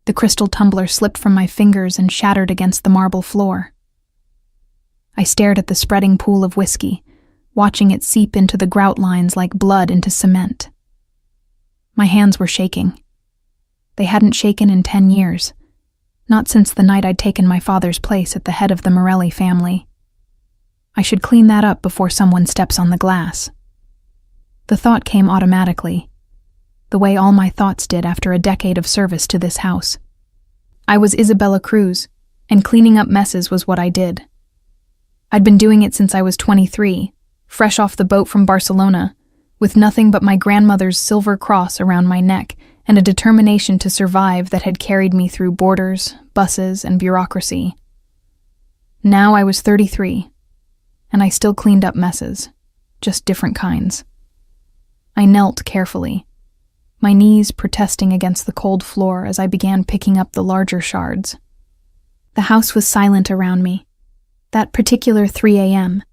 The crystal tumbler slipped from my fingers and shattered against the marble floor. I stared at the spreading pool of whiskey, watching it seep into the grout lines like blood into cement. My hands were shaking. They hadn't shaken in 10 years, not since the night I'd taken my father's place at the head of the Morelli family. I should clean that up before someone steps on the glass. The thought came automatically, the way all my thoughts did after a decade of service to this house. I was Isabella Cruz, and cleaning up messes was what I did. I'd been doing it since I was 23, fresh off the boat from Barcelona, with nothing but my grandmother's silver cross around my neck and a determination to survive that had carried me through borders, buses, and bureaucracy. Now I was 33, and I still cleaned up messes, just different kinds. I knelt carefully, my knees protesting against the cold floor as I began picking up the larger shards. The house was silent around me, that particular 3 a.m.,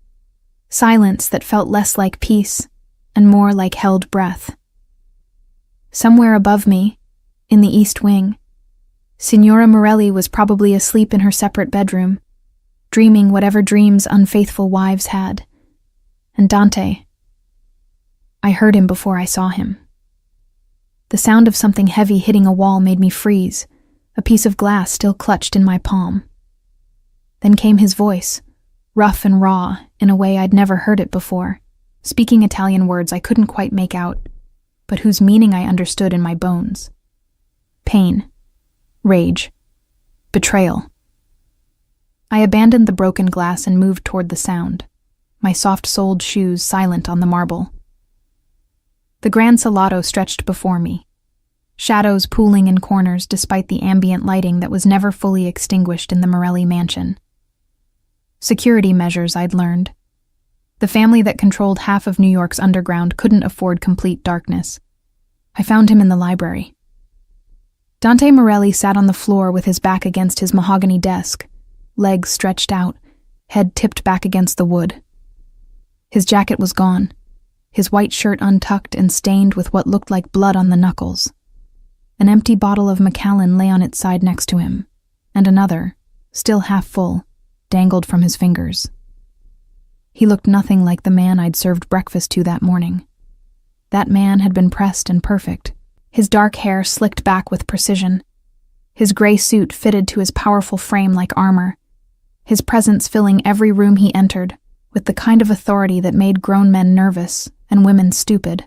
silence that felt less like peace and more like held breath. Somewhere above me, in the east wing, Signora Morelli was probably asleep in her separate bedroom, dreaming whatever dreams unfaithful wives had. And Dante, I heard him before I saw him. The sound of something heavy hitting a wall made me freeze, a piece of glass still clutched in my palm. Then came his voice, rough and raw, in a way I'd never heard it before, speaking Italian words I couldn't quite make out, but whose meaning I understood in my bones. Pain, rage, betrayal. I abandoned the broken glass and moved toward the sound, my soft-soled shoes silent on the marble. The Grand Salado stretched before me, shadows pooling in corners despite the ambient lighting that was never fully extinguished in the Morelli mansion. Security measures, I'd learned. The family that controlled half of New York's underground couldn't afford complete darkness. I found him in the library. Dante Morelli sat on the floor with his back against his mahogany desk, legs stretched out, head tipped back against the wood. His jacket was gone, his white shirt untucked and stained with what looked like blood on the knuckles. An empty bottle of Macallan lay on its side next to him, and another, still half full, dangled from his fingers. He looked nothing like the man I'd served breakfast to that morning. That man had been pressed and perfect, his dark hair slicked back with precision, his gray suit fitted to his powerful frame like armor, his presence filling every room he entered with the kind of authority that made grown men nervous and women stupid.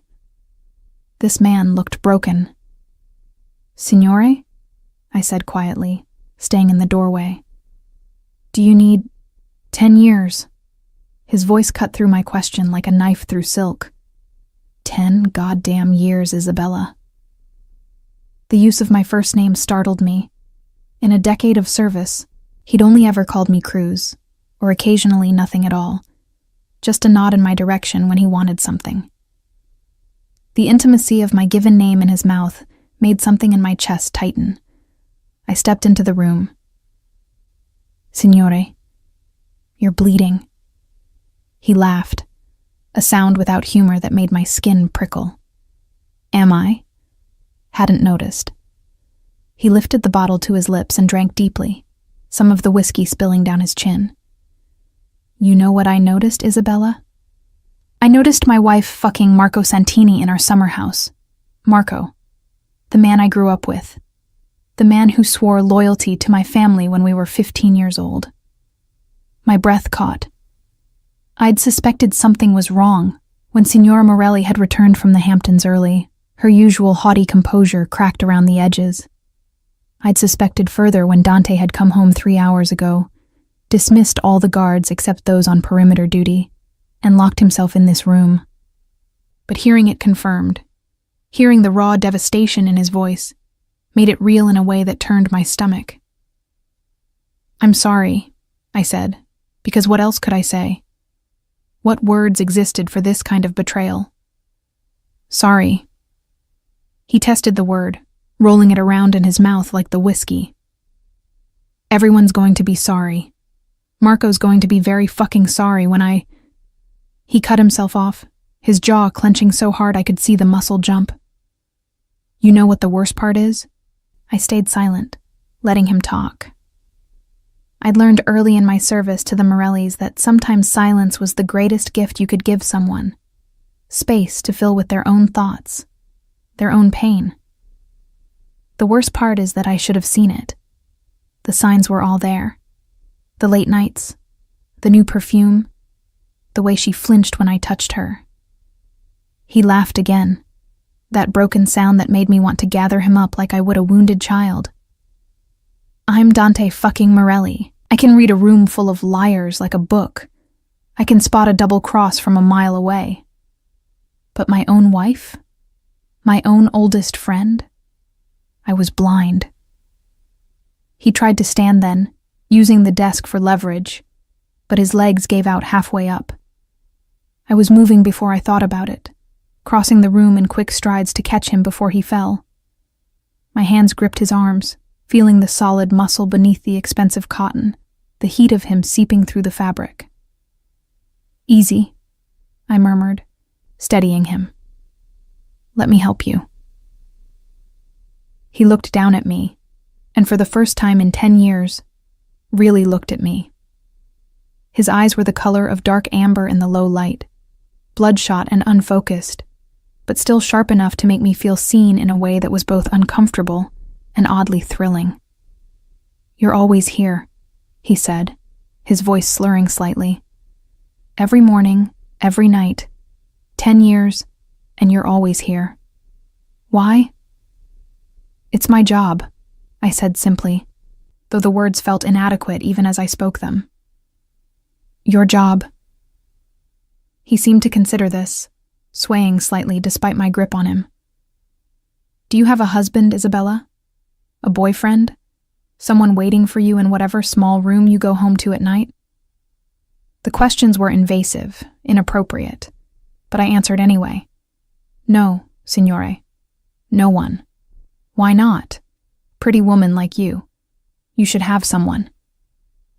This man looked broken. "Signore?" I said quietly, staying in the doorway. "Do you need 10 years?" His voice cut through my question like a knife through silk. 10 goddamn years, Isabella. The use of my first name startled me. In a decade of service, he'd only ever called me Cruz, or occasionally nothing at all, just a nod in my direction when he wanted something. The intimacy of my given name in his mouth made something in my chest tighten. I stepped into the room. "Signore, you're bleeding." He laughed, a sound without humor that made my skin prickle. "Am I?" Hadn't noticed. He lifted the bottle to his lips and drank deeply, some of the whiskey spilling down his chin. "You know what I noticed, Isabella? I noticed my wife fucking Marco Santini in our summer house. Marco, the man I grew up with. The man who swore loyalty to my family when we were 15 years old." My breath caught. I'd suspected something was wrong when Signora Morelli had returned from the Hamptons early, her usual haughty composure cracked around the edges. I'd suspected further when Dante had come home 3 hours ago, dismissed all the guards except those on perimeter duty, and locked himself in this room. But hearing it confirmed, hearing the raw devastation in his voice, made it real in a way that turned my stomach. "I'm sorry," I said, because what else could I say? What words existed for this kind of betrayal? "Sorry." He tested the word, rolling it around in his mouth like the whiskey. "Everyone's going to be sorry. Marco's going to be very fucking sorry when I—" He cut himself off, his jaw clenching so hard I could see the muscle jump. "You know what the worst part is? I stayed silent, letting him talk. I'd learned early in my service to the Morellis that sometimes silence was the greatest gift you could give someone. Space to fill with their own thoughts, their own pain. The worst part is that I should have seen it. The signs were all there. The late nights, the new perfume, the way she flinched when I touched her. He laughed again, that broken sound that made me want to gather him up like I would a wounded child. I'm Dante fucking Morelli. I can read a room full of liars like a book. I can spot a double cross from a mile away. But my own wife? My own oldest friend? I was blind. He tried to stand then, using the desk for leverage, but his legs gave out halfway up. I was moving before I thought about it, crossing the room in quick strides to catch him before he fell. My hands gripped his arms, feeling the solid muscle beneath the expensive cotton, the heat of him seeping through the fabric. "Easy," I murmured, steadying him. "Let me help you." He looked down at me, and for the first time in 10 years, really looked at me. His eyes were the color of dark amber in the low light, bloodshot and unfocused, but still sharp enough to make me feel seen in a way that was both uncomfortable and oddly thrilling. "You're always here," he said, his voice slurring slightly. "Every morning, every night, 10 years, and you're always here. Why?" "It's my job," I said simply, though the words felt inadequate even as I spoke them. "Your job." He seemed to consider this, swaying slightly despite my grip on him. "Do you have a husband, Isabella? A boyfriend? Someone waiting for you in whatever small room you go home to at night?" The questions were invasive, inappropriate, but I answered anyway. "No, signore. No one." "Why not? Pretty woman like you. You should have someone."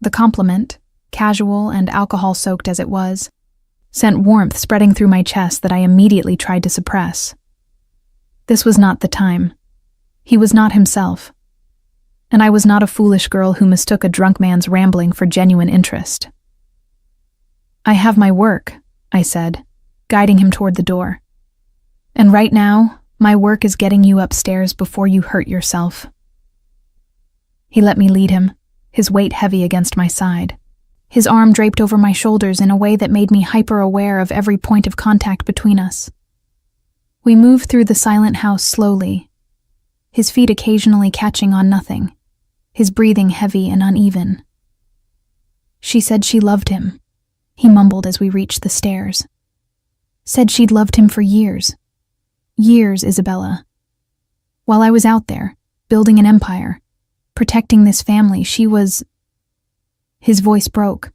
The compliment, casual and alcohol-soaked as it was, sent warmth spreading through my chest that I immediately tried to suppress. This was not the time. He was not himself. And I was not a foolish girl who mistook a drunk man's rambling for genuine interest. "I have my work," I said, guiding him toward the door. "And right now, my work is getting you upstairs before you hurt yourself." He let me lead him, his weight heavy against my side. His arm draped over my shoulders in a way that made me hyper-aware of every point of contact between us. We moved through the silent house slowly, his feet occasionally catching on nothing, his breathing heavy and uneven. "She said she loved him," he mumbled as we reached the stairs. "Said she'd loved him for years. Years, Isabella. While I was out there, building an empire, protecting this family, she was..." His voice broke,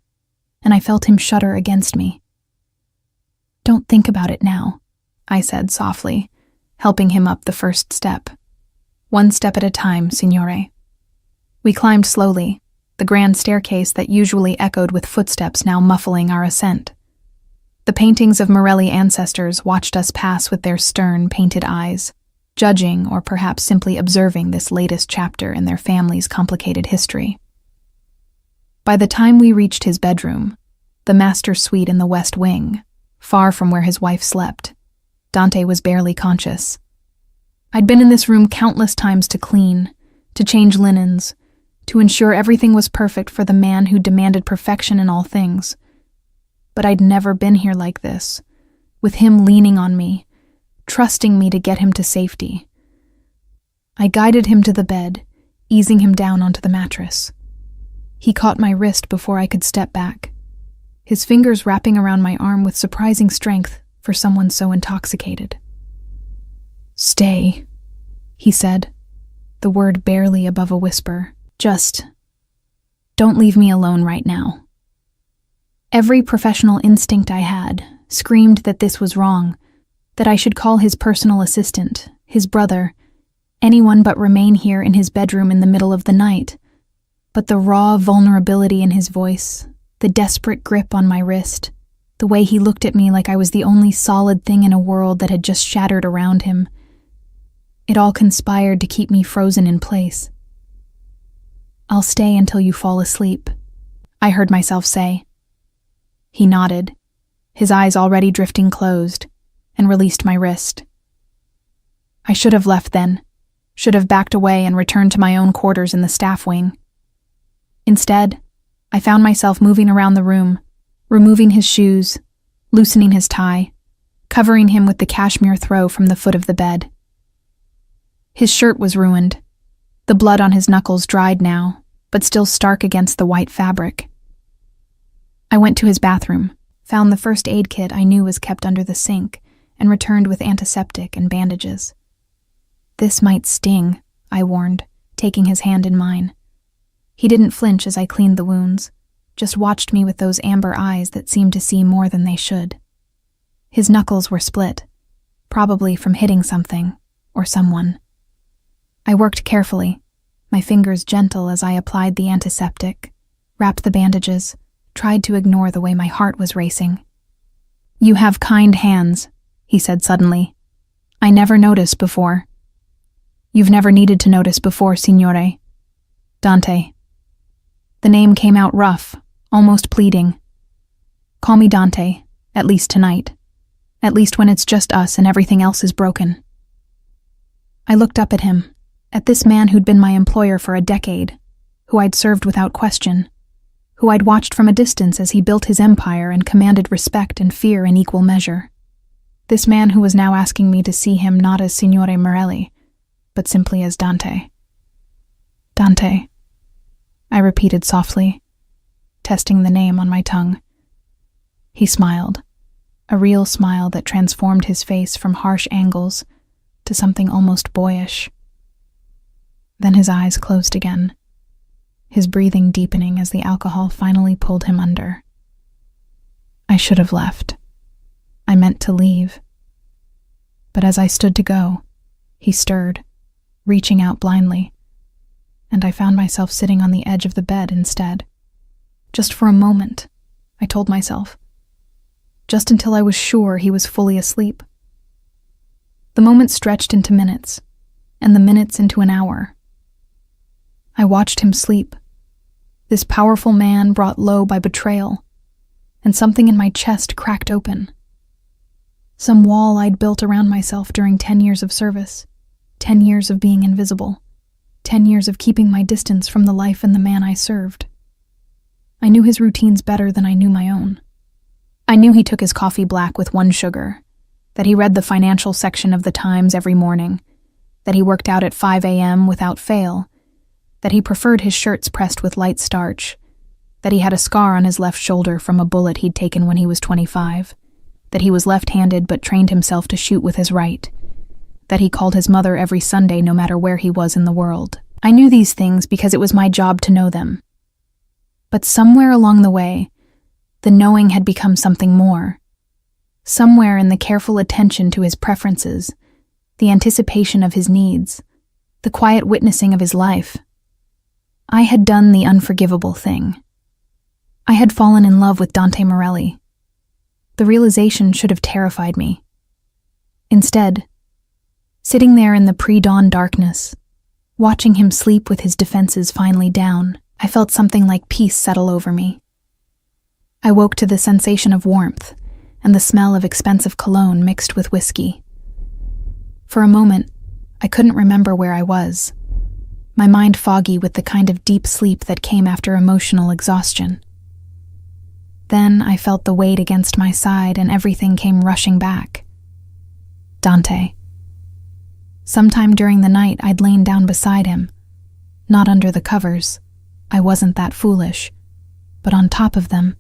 and I felt him shudder against me. "Don't think about it now," I said softly, helping him up the first step. "One step at a time, signore." We climbed slowly, the grand staircase that usually echoed with footsteps now muffling our ascent. The paintings of Morelli ancestors watched us pass with their stern, painted eyes, judging or perhaps simply observing this latest chapter in their family's complicated history. By the time we reached his bedroom, the master suite in the west wing, far from where his wife slept, Dante was barely conscious. I'd been in this room countless times to clean, to change linens, to ensure everything was perfect for the man who demanded perfection in all things. But I'd never been here like this, with him leaning on me, trusting me to get him to safety. I guided him to the bed, easing him down onto the mattress. He caught my wrist before I could step back, his fingers wrapping around my arm with surprising strength for someone so intoxicated. "Stay," he said, the word barely above a whisper. "Just don't leave me alone right now." Every professional instinct I had screamed that this was wrong, that I should call his personal assistant, his brother, anyone but remain here in his bedroom in the middle of the night. But the raw vulnerability in his voice, the desperate grip on my wrist, the way he looked at me like I was the only solid thing in a world that had just shattered around him, It all conspired to keep me frozen in place. "I'll stay until you fall asleep," I heard myself say. He nodded, his eyes already drifting closed, and released my wrist. I should have left then, should have backed away and returned to my own quarters in the staff wing. Instead, I found myself moving around the room, removing his shoes, loosening his tie, covering him with the cashmere throw from the foot of the bed. His shirt was ruined, the blood on his knuckles dried now, but still stark against the white fabric. I went to his bathroom, found the first aid kit I knew was kept under the sink, and returned with antiseptic and bandages. "This might sting," I warned, taking his hand in mine. He didn't flinch as I cleaned the wounds, just watched me with those amber eyes that seemed to see more than they should. His knuckles were split, probably from hitting something or someone. I worked carefully, my fingers gentle as I applied the antiseptic, wrapped the bandages, tried to ignore the way my heart was racing. "You have kind hands," he said suddenly. "I never noticed before." "You've never needed to notice before, signore." "Dante." The name came out rough, almost pleading. "Call me Dante, at least tonight. At least when it's just us and everything else is broken." I looked up at him, at this man who'd been my employer for a decade, who I'd served without question, who I'd watched from a distance as he built his empire and commanded respect and fear in equal measure. This man who was now asking me to see him not as Signore Morelli, but simply as Dante. "Dante," I repeated softly, testing the name on my tongue. He smiled, a real smile that transformed his face from harsh angles to something almost boyish. Then his eyes closed again, his breathing deepening as the alcohol finally pulled him under. I should have left. I meant to leave. But as I stood to go, he stirred, reaching out blindly, and I found myself sitting on the edge of the bed instead. Just for a moment, I told myself. Just until I was sure he was fully asleep. The moment stretched into minutes, and the minutes into an hour. I watched him sleep, this powerful man brought low by betrayal, and something in my chest cracked open. Some wall I'd built around myself during 10 years of service, 10 years of being invisible, 10 years of keeping my distance from the life and the man I served. I knew his routines better than I knew my own. I knew he took his coffee black with 1 sugar, that he read the financial section of the Times every morning, that he worked out at 5 a.m. without fail, that he preferred his shirts pressed with light starch, that he had a scar on his left shoulder from a bullet he'd taken when he was 25, that he was left-handed but trained himself to shoot with his right, that he called his mother every Sunday no matter where he was in the world. I knew these things because it was my job to know them. But somewhere along the way, the knowing had become something more. Somewhere in the careful attention to his preferences, the anticipation of his needs, the quiet witnessing of his life, I had done the unforgivable thing. I had fallen in love with Dante Morelli. The realization should have terrified me. Instead, sitting there in the pre-dawn darkness, watching him sleep with his defenses finally down, I felt something like peace settle over me. I woke to the sensation of warmth and the smell of expensive cologne mixed with whiskey. For a moment, I couldn't remember where I was, my mind foggy with the kind of deep sleep that came after emotional exhaustion. Then I felt the weight against my side and everything came rushing back. Dante. Sometime during the night I'd lain down beside him, not under the covers, I wasn't that foolish, but on top of them,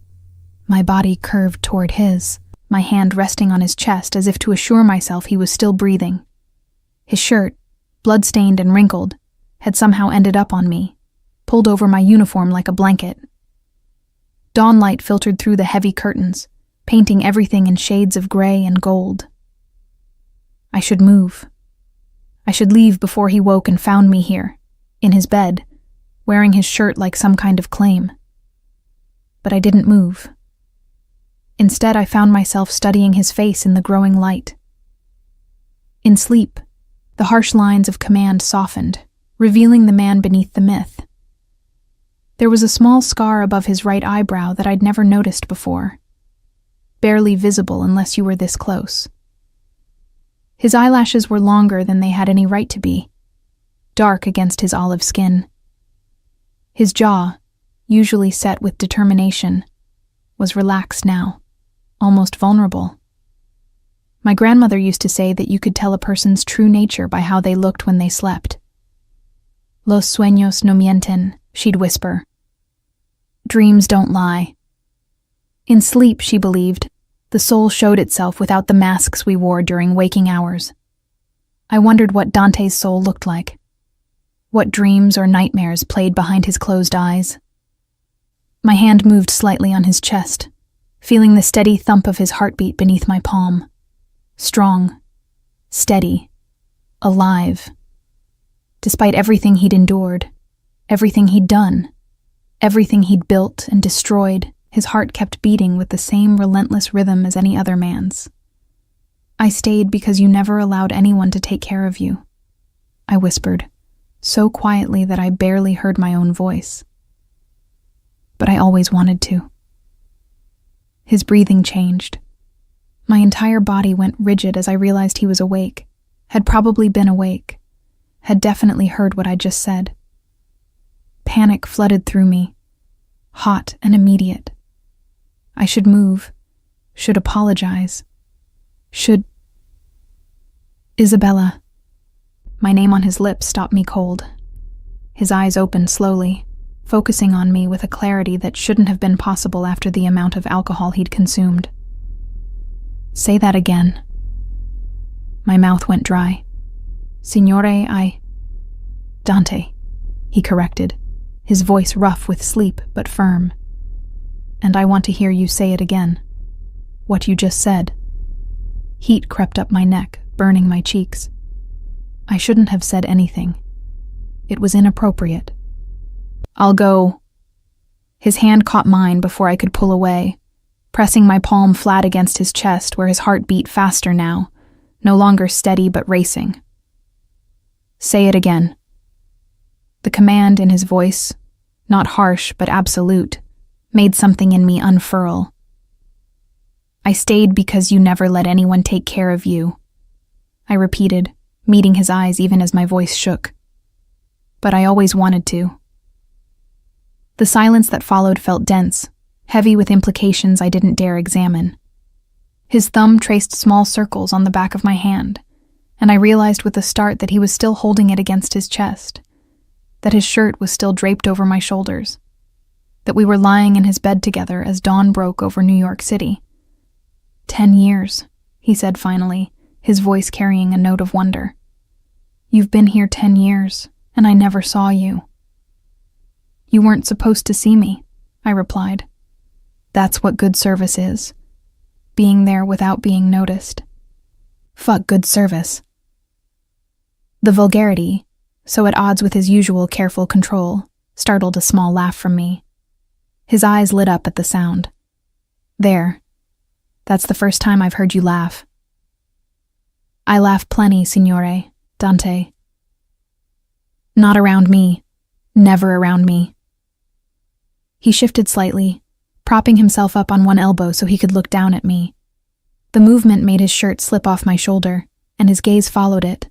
my body curved toward his, my hand resting on his chest as if to assure myself he was still breathing. His shirt, blood-stained and wrinkled, had somehow ended up on me, pulled over my uniform like a blanket. Dawn light filtered through the heavy curtains, painting everything in shades of gray and gold. I should move. I should leave before he woke and found me here, in his bed, wearing his shirt like some kind of claim. But I didn't move. Instead, I found myself studying his face in the growing light. In sleep, The harsh lines of command softened, revealing the man beneath the myth. There was a small scar above his right eyebrow that I'd never noticed before, barely visible unless you were this close. His eyelashes were longer than they had any right to be, dark against his olive skin. His jaw, usually set with determination, was relaxed now, almost vulnerable. My grandmother used to say that you could tell a person's true nature by how they looked when they slept. Los sueños no mienten, she'd whisper. Dreams don't lie. In sleep, she believed, the soul showed itself without the masks we wore during waking hours. I wondered what Dante's soul looked like. What dreams or nightmares played behind his closed eyes. My hand moved slightly on his chest, feeling the steady thump of his heartbeat beneath my palm. Strong, steady, alive. Despite everything he'd endured, everything he'd done, everything he'd built and destroyed, his heart kept beating with the same relentless rhythm as any other man's. I stayed because you never allowed anyone to take care of you, I whispered, so quietly that I barely heard my own voice. But I always wanted to. His breathing changed. My entire body went rigid as I realized he was awake, had probably been awake, had definitely heard what I just said. Panic flooded through me, hot and immediate. I should move, should apologize, should... Isabella. My name on his lips stopped me cold. His eyes opened slowly, focusing on me with a clarity that shouldn't have been possible after the amount of alcohol he'd consumed. Say that again. My mouth went dry. Signore, Dante, he corrected, his voice rough with sleep but firm. And I want to hear you say it again. What you just said. Heat crept up my neck, burning my cheeks. I shouldn't have said anything. It was inappropriate. I'll go. His hand caught mine before I could pull away, pressing my palm flat against his chest where his heart beat faster now, no longer steady but racing. Say it again. The command in his voice, not harsh but absolute, made something in me unfurl. I stayed because you never let anyone take care of you, I repeated, meeting his eyes even as my voice shook. But I always wanted to. The silence that followed felt dense, heavy with implications I didn't dare examine. His thumb traced small circles on the back of my hand, and I realized with a start that he was still holding it against his chest, that his shirt was still draped over my shoulders, that we were lying in his bed together as dawn broke over New York City. 10 years, he said finally, his voice carrying a note of wonder. You've been here 10 years, and I never saw you. You weren't supposed to see me, I replied. That's what good service is. Being there without being noticed. Fuck good service. The vulgarity, so at odds with his usual careful control, startled a small laugh from me. His eyes lit up at the sound. There. That's the first time I've heard you laugh. I laugh plenty, signore, Dante. Not around me. Never around me. He shifted slightly, propping himself up on one elbow so he could look down at me. The movement made his shirt slip off my shoulder, and his gaze followed it,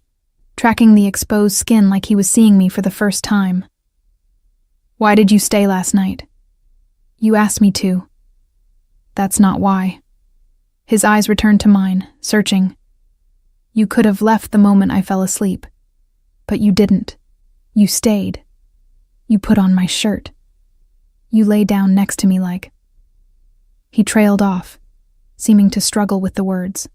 tracking the exposed skin like he was seeing me for the first time. Why did you stay last night? You asked me to. That's not why. His eyes returned to mine, searching. You could have left the moment I fell asleep, but you didn't. You stayed. You put on my shirt. You lay down next to me like... He trailed off, seeming to struggle with the words.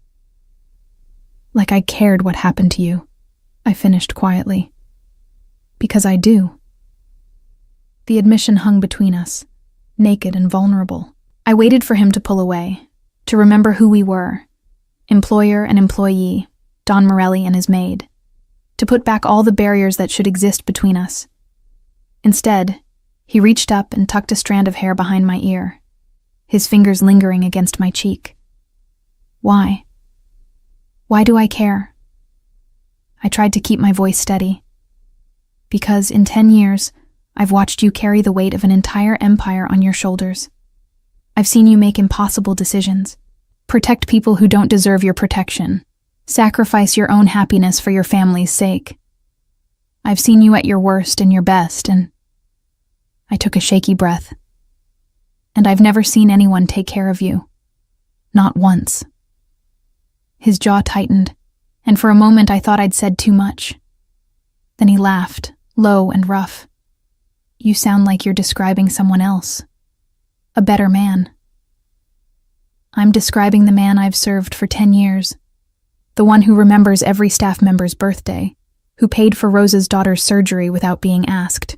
Like I cared what happened to you, I finished quietly. Because I do. The admission hung between us, naked and vulnerable. I waited for him to pull away, to remember who we were, employer and employee, Don Morelli and his maid, to put back all the barriers that should exist between us. Instead, he reached up and tucked a strand of hair behind my ear, his fingers lingering against my cheek. Why? Why do I care? I tried to keep my voice steady. Because in 10 years, I've watched you carry the weight of an entire empire on your shoulders. I've seen you make impossible decisions, protect people who don't deserve your protection, sacrifice your own happiness for your family's sake. I've seen you at your worst and your best, and I took a shaky breath. And I've never seen anyone take care of you. Not once. His jaw tightened, and for a moment I thought I'd said too much. Then he laughed, low and rough. You sound like you're describing someone else. A better man. I'm describing the man I've served for 10 years. The one who remembers every staff member's birthday, who paid for Rose's daughter's surgery without being asked,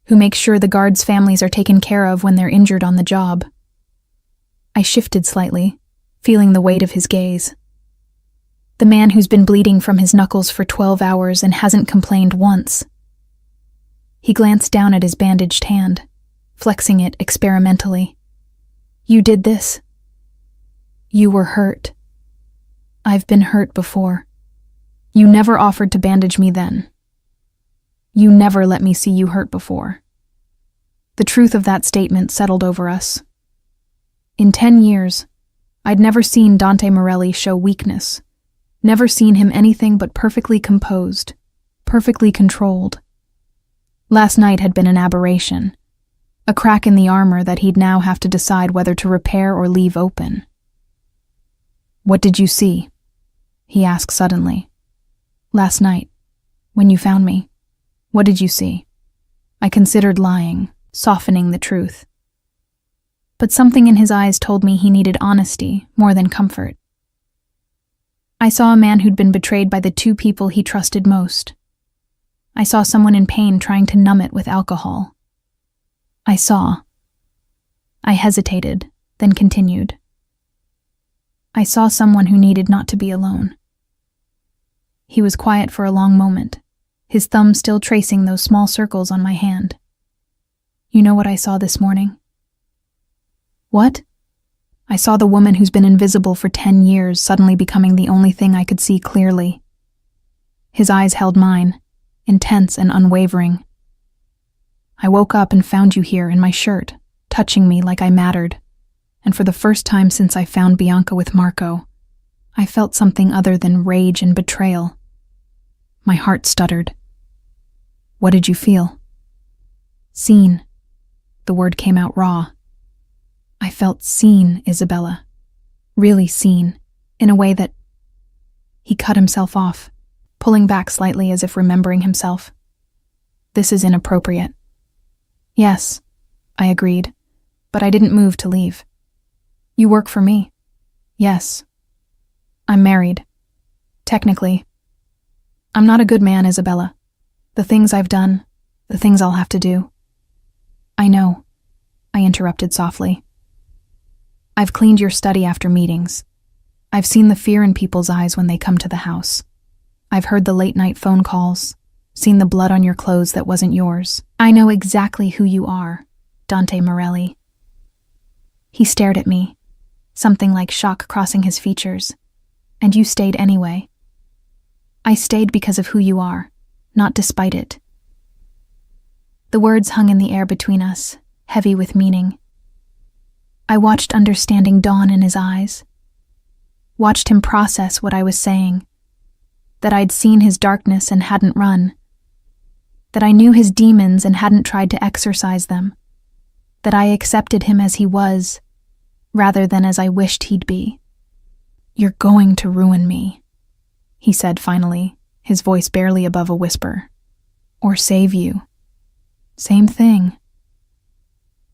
who makes sure the guards' families are taken care of when they're injured on the job. I shifted slightly, feeling the weight of his gaze. The man who's been bleeding from his knuckles for 12 hours and hasn't complained once. He glanced down at his bandaged hand, flexing it experimentally. You did this. You were hurt. I've been hurt before. You never offered to bandage me then. You never let me see you hurt before. The truth of that statement settled over us. In 10 years, I'd never seen Dante Morelli show weakness, never seen him anything but perfectly composed, perfectly controlled. Last night had been an aberration, a crack in the armor that he'd now have to decide whether to repair or leave open. What did you see? He asked suddenly. Last night, when you found me, what did you see? I considered lying, softening the truth. But something in his eyes told me he needed honesty more than comfort. I saw a man who'd been betrayed by the two people he trusted most. I saw someone in pain trying to numb it with alcohol. I hesitated, then continued. I saw someone who needed not to be alone. He was quiet for a long moment, his thumb still tracing those small circles on my hand. You know what I saw this morning? What? I saw the woman who's been invisible for 10 years suddenly becoming the only thing I could see clearly. His eyes held mine, intense and unwavering. I woke up and found you here in my shirt, touching me like I mattered. And for the first time since I found Bianca with Marco, I felt something other than rage and betrayal. My heart stuttered. What did you feel? Seen. The word came out raw. I felt seen, Isabella. Really seen, in a way that... He cut himself off, pulling back slightly as if remembering himself. This is inappropriate. Yes, I agreed, but I didn't move to leave. You work for me. Yes. I'm married. Technically. I'm not a good man, Isabella. The things I've done, the things I'll have to do. I know, I interrupted softly. I've cleaned your study after meetings. I've seen the fear in people's eyes when they come to the house. I've heard the late-night phone calls, seen the blood on your clothes that wasn't yours. I know exactly who you are, Dante Morelli. He stared at me, something like shock crossing his features. And you stayed anyway. I stayed because of who you are, not despite it. The words hung in the air between us, heavy with meaning. I watched understanding dawn in his eyes, watched him process what I was saying, that I'd seen his darkness and hadn't run, that I knew his demons and hadn't tried to exorcise them, that I accepted him as he was, rather than as I wished he'd be. You're going to ruin me, he said finally, his voice barely above a whisper. Or save you. Same thing.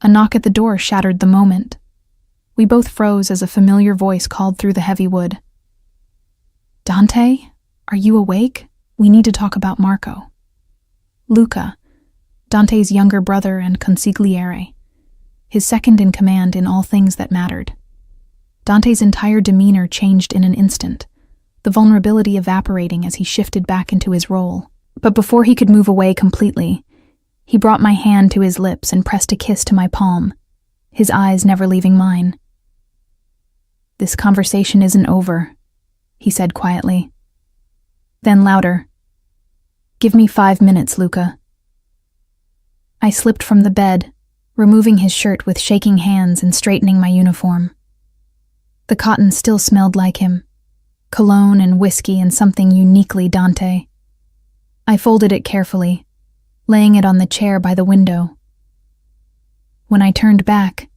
A knock at the door shattered the moment. We both froze as a familiar voice called through the heavy wood. Dante, are you awake? We need to talk about Marco. Luca, Dante's younger brother and consigliere, his second in command in all things that mattered. Dante's entire demeanor changed in an instant, the vulnerability evaporating as he shifted back into his role. But before he could move away completely, he brought my hand to his lips and pressed a kiss to my palm, his eyes never leaving mine. This conversation isn't over, he said quietly. Then louder, Give me 5 minutes, Luca. I slipped from the bed, removing his shirt with shaking hands and straightening my uniform. The cotton still smelled like him, cologne and whiskey and something uniquely Dante. I folded it carefully, laying it on the chair by the window. When I turned back,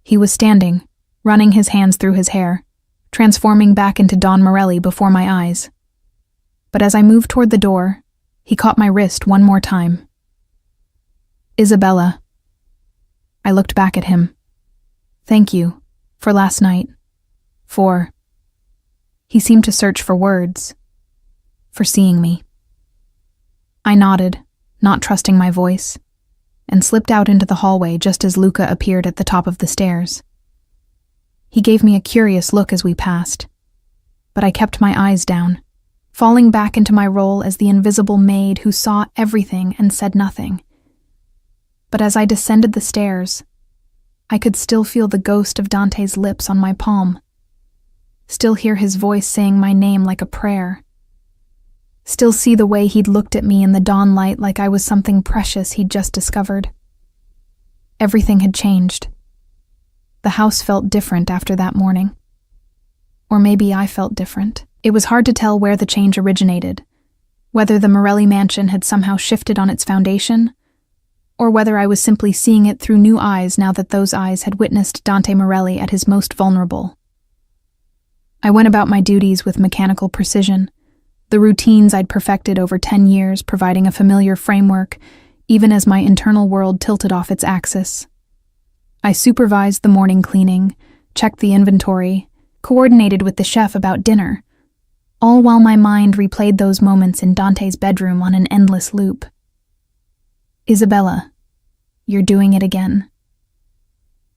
he was standing, running his hands through his hair, transforming back into Don Morelli before my eyes. But as I moved toward the door, he caught my wrist one more time. Isabella. I looked back at him. Thank you, for last night. He seemed to search for words. For seeing me. I nodded, not trusting my voice, and slipped out into the hallway just as Luca appeared at the top of the stairs. He gave me a curious look as we passed, but I kept my eyes down, falling back into my role as the invisible maid who saw everything and said nothing. But as I descended the stairs, I could still feel the ghost of Dante's lips on my palm, still hear his voice saying my name like a prayer, still see the way he'd looked at me in the dawn light like I was something precious he'd just discovered. Everything had changed. The house felt different after that morning. Or maybe I felt different. It was hard to tell where the change originated, whether the Morelli mansion had somehow shifted on its foundation, or whether I was simply seeing it through new eyes now that those eyes had witnessed Dante Morelli at his most vulnerable. I went about my duties with mechanical precision, the routines I'd perfected over 10 years providing a familiar framework, even as my internal world tilted off its axis. I supervised the morning cleaning, checked the inventory, coordinated with the chef about dinner, all while my mind replayed those moments in Dante's bedroom on an endless loop. Isabella, you're doing it again.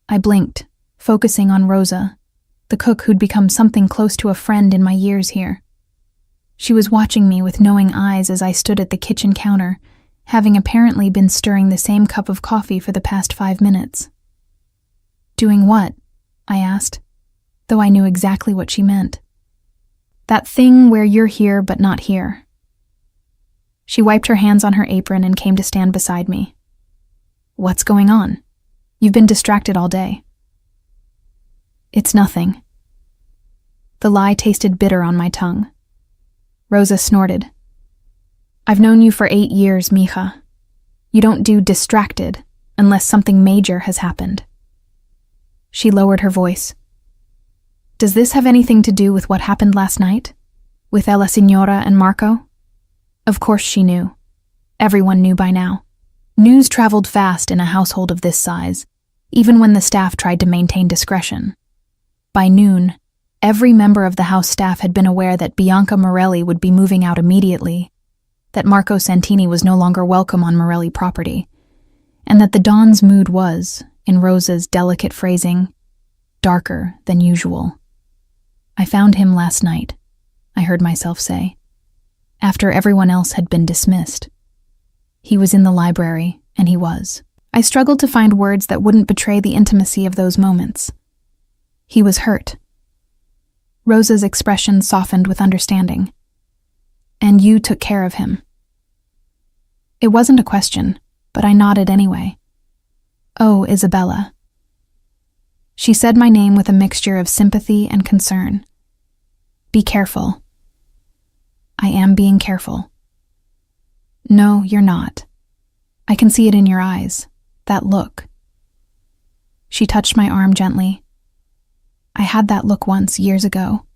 I blinked, focusing on Rosa, the cook who'd become something close to a friend in my years here. She was watching me with knowing eyes as I stood at the kitchen counter, having apparently been stirring the same cup of coffee for the past 5 minutes. Doing what? I asked, though I knew exactly what she meant. That thing where you're here but not here. She wiped her hands on her apron and came to stand beside me. What's going on? You've been distracted all day. It's nothing. The lie tasted bitter on my tongue. Rosa snorted. I've known you for 8 years, mija. You don't do distracted unless something major has happened. She lowered her voice. Does this have anything to do with what happened last night? With Ella Signora and Marco? Of course she knew. Everyone knew by now. News traveled fast in a household of this size, even when the staff tried to maintain discretion. By noon, every member of the house staff had been aware that Bianca Morelli would be moving out immediately, that Marco Santini was no longer welcome on Morelli property, and that the Don's mood was, in Rosa's delicate phrasing, darker than usual. I found him last night, I heard myself say, after everyone else had been dismissed. He was in the library, and he was. I struggled to find words that wouldn't betray the intimacy of those moments. He was hurt. Rosa's expression softened with understanding. And you took care of him. It wasn't a question, but I nodded anyway. Oh, Isabella. She said my name with a mixture of sympathy and concern. Be careful. I am being careful. No, you're not. I can see it in your eyes, that look. She touched my arm gently. I had that look once, years ago,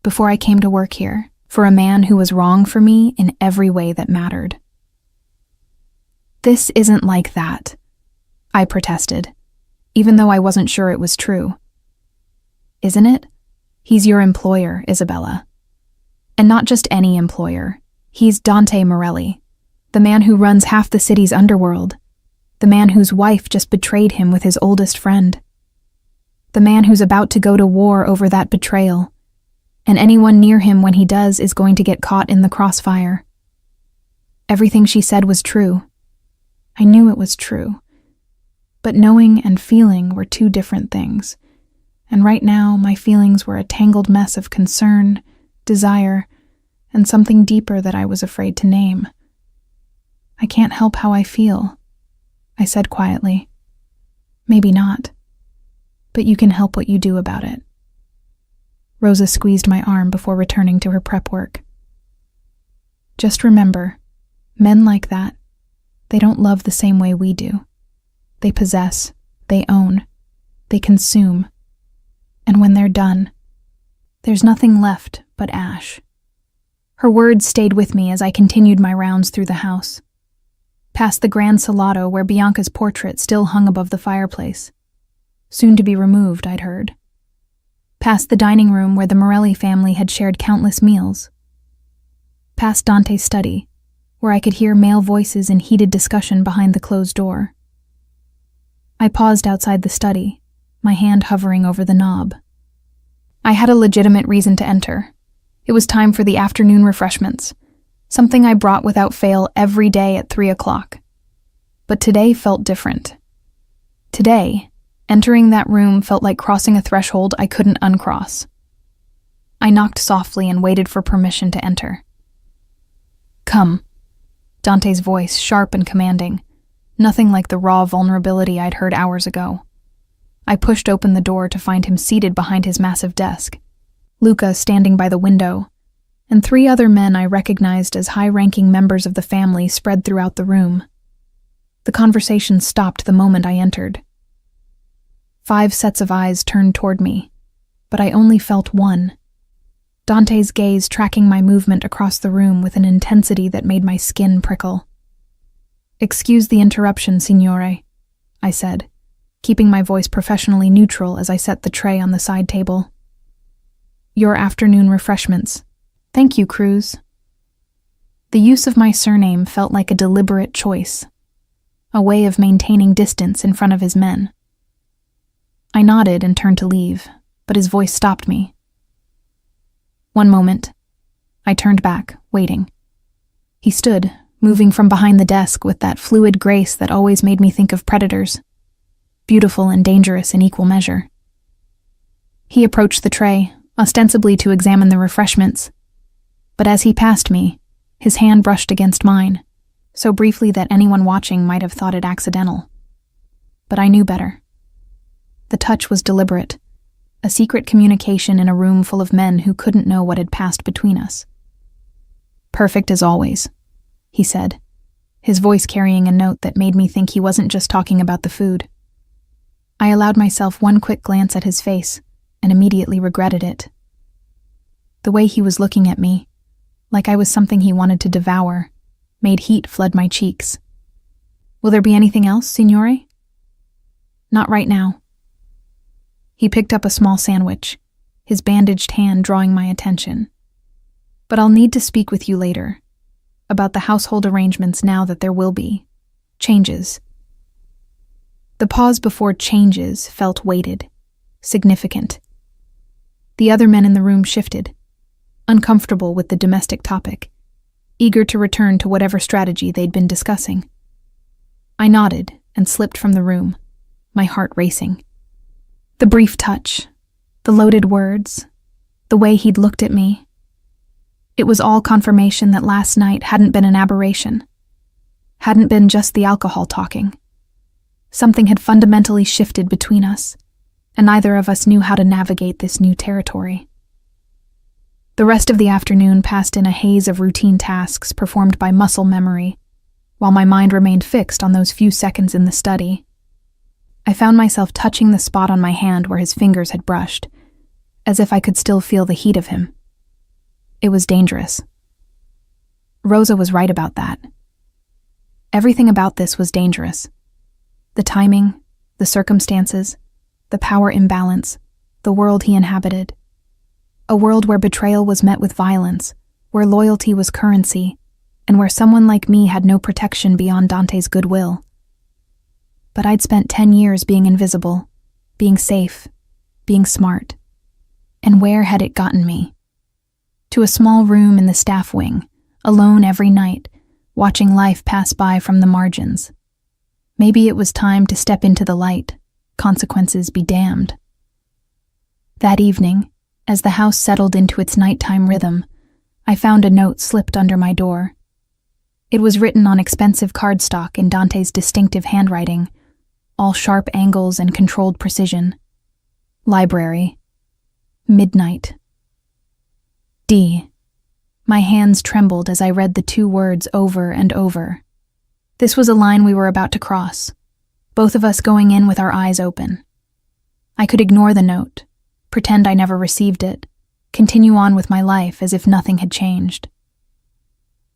before I came to work here, for a man who was wrong for me in every way that mattered. This isn't like that, I protested, even though I wasn't sure it was true. Isn't it? He's your employer, Isabella. And not just any employer. He's Dante Morelli, the man who runs half the city's underworld, the man whose wife just betrayed him with his oldest friend, the man who's about to go to war over that betrayal, and anyone near him when he does is going to get caught in the crossfire. Everything she said was true. I knew it was true. But knowing and feeling were two different things, and right now my feelings were a tangled mess of concern, desire, and something deeper that I was afraid to name. I can't help how I feel, I said quietly. Maybe not, but you can help what you do about it. Rosa squeezed my arm before returning to her prep work. Just remember, men like that, they don't love the same way we do. They possess, they own, they consume, and when they're done, there's nothing left but ash. Her words stayed with me as I continued my rounds through the house. Past the grand salotto where Bianca's portrait still hung above the fireplace. Soon to be removed, I'd heard. Past the dining room where the Morelli family had shared countless meals. Past Dante's study, where I could hear male voices in heated discussion behind the closed door. I paused outside the study, my hand hovering over the knob. I had a legitimate reason to enter. It was time for the afternoon refreshments, something I brought without fail every day at 3 o'clock. But today felt different. Today, entering that room felt like crossing a threshold I couldn't uncross. I knocked softly and waited for permission to enter. Come, Dante's voice sharp and commanding, nothing like the raw vulnerability I'd heard hours ago. I pushed open the door to find him seated behind his massive desk, Luca standing by the window, and 3 other men I recognized as high-ranking members of the family spread throughout the room. The conversation stopped the moment I entered. 5 sets of eyes turned toward me, but I only felt one. Dante's gaze tracking my movement across the room with an intensity that made my skin prickle. "Excuse the interruption, signore," I said, keeping my voice professionally neutral as I set the tray on the side table. "Your afternoon refreshments. Thank you, Cruz." The use of my surname felt like a deliberate choice, a way of maintaining distance in front of his men. I nodded and turned to leave, but his voice stopped me. "One moment." I turned back, waiting. He stood, moving from behind the desk with that fluid grace that always made me think of predators, beautiful and dangerous in equal measure. He approached the tray, ostensibly to examine the refreshments, but as he passed me, his hand brushed against mine, so briefly that anyone watching might have thought it accidental. But I knew better. The touch was deliberate, a secret communication in a room full of men who couldn't know what had passed between us. "Perfect as always," he said, his voice carrying a note that made me think he wasn't just talking about the food. I allowed myself one quick glance at his face and immediately regretted it. The way he was looking at me, like I was something he wanted to devour, made heat flood my cheeks. "Will there be anything else, signore?" "Not right now." He picked up a small sandwich, his bandaged hand drawing my attention. "But I'll need to speak with you later, about the household arrangements now that there will be changes." The pause before changes felt weighted, significant. The other men in the room shifted, uncomfortable with the domestic topic, eager to return to whatever strategy they'd been discussing. I nodded and slipped from the room, my heart racing. The brief touch, the loaded words, the way he'd looked at me. It was all confirmation that last night hadn't been an aberration, hadn't been just the alcohol talking. Something had fundamentally shifted between us, and neither of us knew how to navigate this new territory. The rest of the afternoon passed in a haze of routine tasks performed by muscle memory, while my mind remained fixed on those few seconds in the study. I found myself touching the spot on my hand where his fingers had brushed, as if I could still feel the heat of him. It was dangerous. Rosa was right about that. Everything about this was dangerous. The timing, the circumstances, the power imbalance, the world he inhabited. A world where betrayal was met with violence, where loyalty was currency, and where someone like me had no protection beyond Dante's goodwill. But I'd spent 10 years being invisible, being safe, being smart. And where had it gotten me? To a small room in the staff wing, alone every night, watching life pass by from the margins. Maybe it was time to step into the light, consequences be damned. That evening, as the house settled into its nighttime rhythm, I found a note slipped under my door. It was written on expensive cardstock in Dante's distinctive handwriting, all sharp angles and controlled precision. Library. Midnight. D. My hands trembled as I read the 2 words over and over. This was a line we were about to cross, both of us going in with our eyes open. I could ignore the note, pretend I never received it, continue on with my life as if nothing had changed.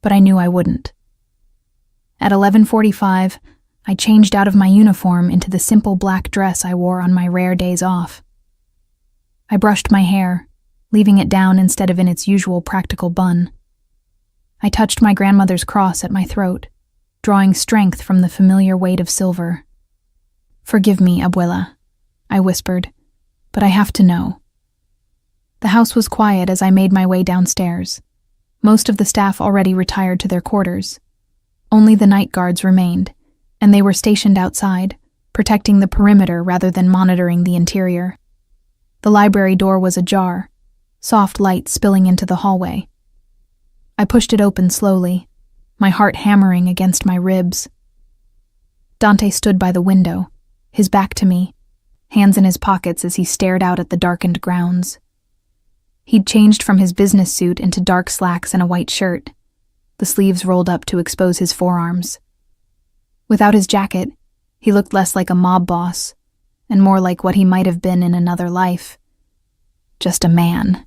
But I knew I wouldn't. At 11:45, I changed out of my uniform into the simple black dress I wore on my rare days off. I brushed my hair, leaving it down instead of in its usual practical bun. I touched my grandmother's cross at my throat, drawing strength from the familiar weight of silver. "Forgive me, abuela," I whispered, "but I have to know." The house was quiet as I made my way downstairs. Most of the staff already retired to their quarters. Only the night guards remained, and they were stationed outside, protecting the perimeter rather than monitoring the interior. The library door was ajar, soft light spilling into the hallway. I pushed it open slowly, my heart hammering against my ribs. Dante stood by the window, his back to me, hands in his pockets as he stared out at the darkened grounds. He'd changed from his business suit into dark slacks and a white shirt, the sleeves rolled up to expose his forearms. Without his jacket, he looked less like a mob boss, and more like what he might have been in another life. Just a man.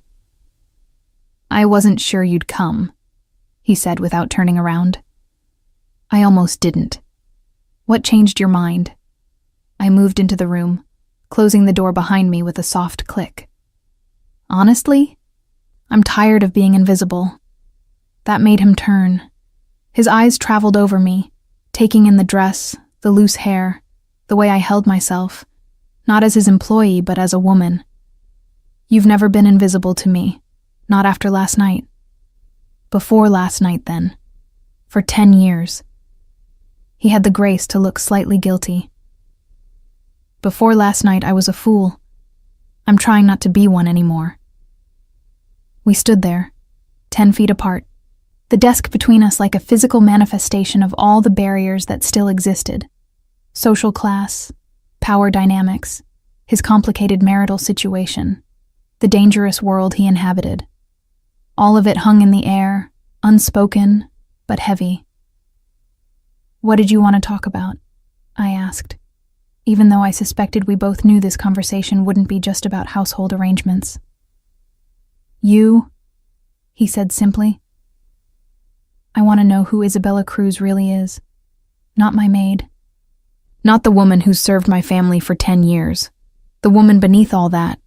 "I wasn't sure you'd come," he said without turning around. "I almost didn't. What changed your mind?" I moved into the room, closing the door behind me with a soft click. "Honestly, I'm tired of being invisible." That made him turn. His eyes traveled over me, taking in the dress, the loose hair, the way I held myself, not as his employee but as a woman. "You've never been invisible to me, not after last night." "Before last night, then. For 10 years. He had the grace to look slightly guilty. "Before last night, I was a fool. I'm trying not to be one anymore." We stood there, 10 feet apart, the desk between us like a physical manifestation of all the barriers that still existed. Social class, power dynamics, his complicated marital situation, the dangerous world he inhabited. All of it hung in the air, unspoken, but heavy. "What did you want to talk about?" I asked, even though I suspected we both knew this conversation wouldn't be just about household arrangements. "You," he said simply. "I want to know who Isabella Cruz really is. Not my maid. Not the woman who's served my family for 10 years. The woman beneath all that.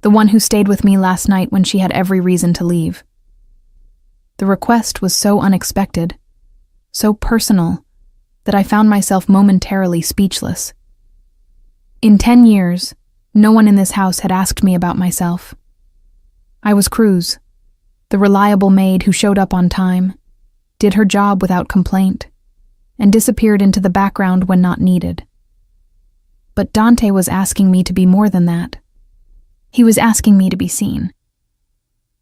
The one who stayed with me last night when she had every reason to leave." The request was so unexpected, so personal, that I found myself momentarily speechless. In 10 years, no one in this house had asked me about myself. I was Cruz, the reliable maid who showed up on time, did her job without complaint, and disappeared into the background when not needed. But Dante was asking me to be more than that. He was asking me to be seen.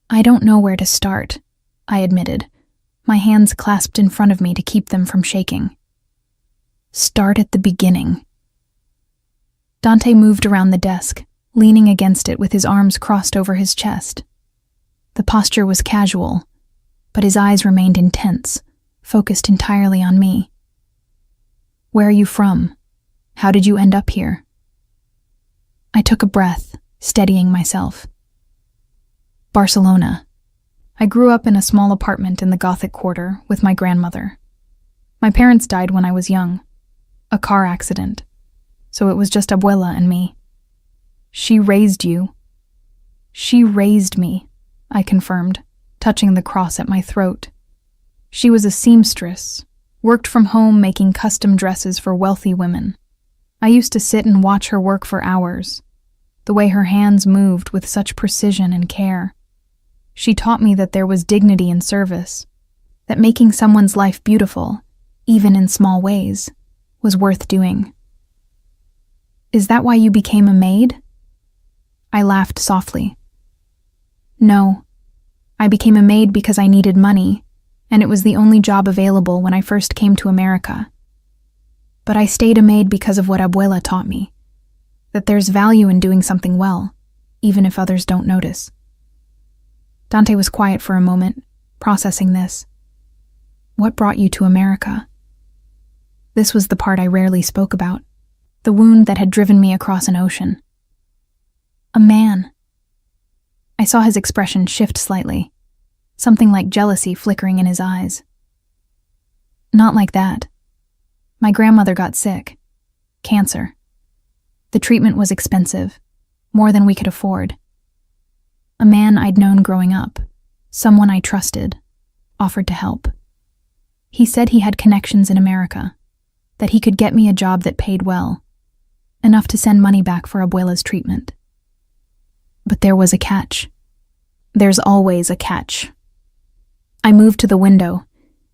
"I don't know where to start," I admitted, my hands clasped in front of me to keep them from shaking. "Start at the beginning." Dante moved around the desk, leaning against it with his arms crossed over his chest. The posture was casual, but his eyes remained intense, focused entirely on me. "Where are you from? How did you end up here?" I took a breath, steadying myself. "Barcelona. I grew up in a small apartment in the Gothic Quarter with my grandmother. My parents died when I was young. A car accident. So it was just abuela and me." "She raised you." "She raised me," I confirmed, touching the cross at my throat. "She was a seamstress, worked from home making custom dresses for wealthy women. I used to sit and watch her work for hours, the way her hands moved with such precision and care. She taught me that there was dignity in service, that making someone's life beautiful, even in small ways, was worth doing." "Is that why you became a maid?" I laughed softly. "No, I became a maid because I needed money, and it was the only job available when I first came to America. But I stayed a maid because of what Abuela taught me, that there's value in doing something well, even if others don't notice. Dante was quiet for a moment, processing this. What brought you to America? This was the part I rarely spoke about, the wound that had driven me across an ocean. A man. I saw his expression shift slightly, something like jealousy flickering in his eyes. Not like that. My grandmother got sick. Cancer. The treatment was expensive, more than we could afford. A man I'd known growing up, someone I trusted, offered to help. He said he had connections in America, that he could get me a job that paid well, enough to send money back for Abuela's treatment. But there was a catch. There's always a catch. I moved to the window,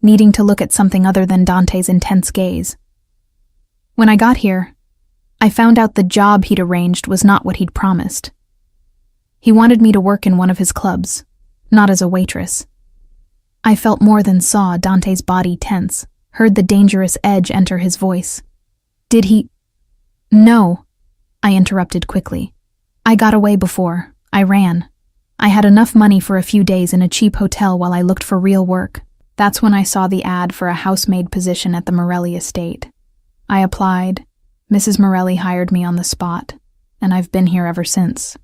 needing to look at something other than Dante's intense gaze. When I got here, I found out the job he'd arranged was not what he'd promised. He wanted me to work in one of his clubs, not as a waitress. I felt more than saw Dante's body tense, heard the dangerous edge enter his voice. Did he— No, I interrupted quickly. I got away before. I ran. I had enough money for a few days in a cheap hotel while I looked for real work. That's when I saw the ad for a housemaid position at the Morelli estate. I applied. Mrs. Morelli hired me on the spot, and I've been here ever since.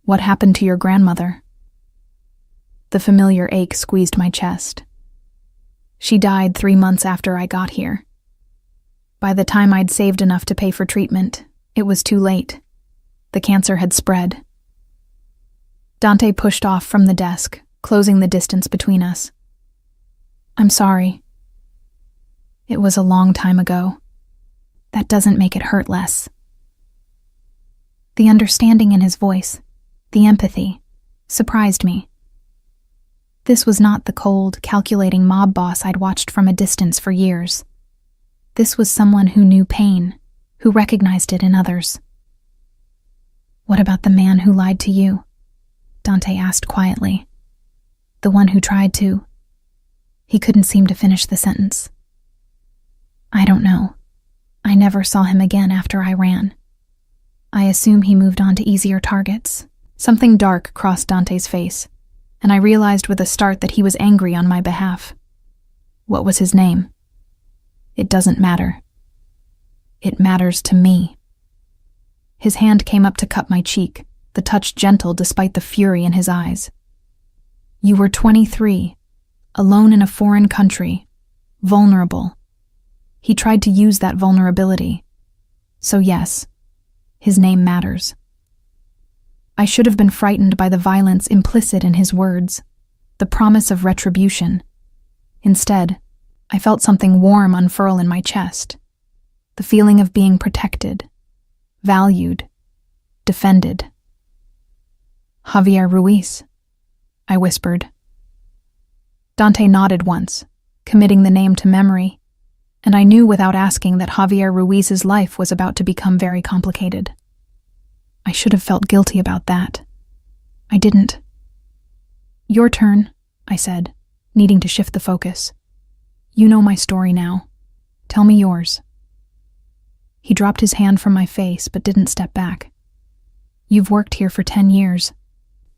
What happened to your grandmother? The familiar ache squeezed my chest. She died 3 months after I got here. By the time I'd saved enough to pay for treatment, it was too late. The cancer had spread. Dante pushed off from the desk, closing the distance between us. I'm sorry. It was a long time ago. That doesn't make it hurt less. The understanding in his voice, the empathy, surprised me. This was not the cold, calculating mob boss I'd watched from a distance for years. This was someone who knew pain, who recognized it in others. What about the man who lied to you? Dante asked quietly. The one who tried to— He couldn't seem to finish the sentence. I don't know. I never saw him again after I ran. I assume he moved on to easier targets. Something dark crossed Dante's face, and I realized with a start that he was angry on my behalf. What was his name? It doesn't matter. It matters to me. His hand came up to cup my cheek, the touch gentle despite the fury in his eyes. You were 23, alone in a foreign country, vulnerable. He tried to use that vulnerability. So yes, his name matters. I should have been frightened by the violence implicit in his words, the promise of retribution. Instead, I felt something warm unfurl in my chest, the feeling of being protected, valued, defended. Javier Ruiz, I whispered. Dante nodded once, committing the name to memory, and I knew without asking that Javier Ruiz's life was about to become very complicated. I should have felt guilty about that. I didn't. Your turn, I said, needing to shift the focus. You know my story now. Tell me yours. He dropped his hand from my face but didn't step back. You've worked here for 10 years.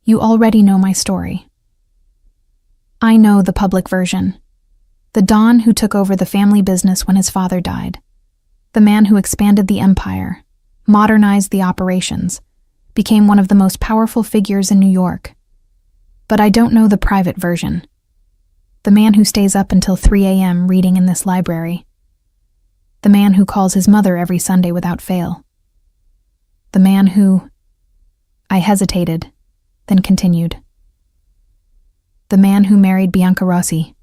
You already know my story. I know the public version. The Don who took over the family business when his father died. The man who expanded the empire, modernized the operations, became one of the most powerful figures in New York. But I don't know the private version. The man who stays up until 3 a.m. reading in this library. The man who calls his mother every Sunday without fail. The man who— I hesitated, then continued. The man who married Bianca Rossi.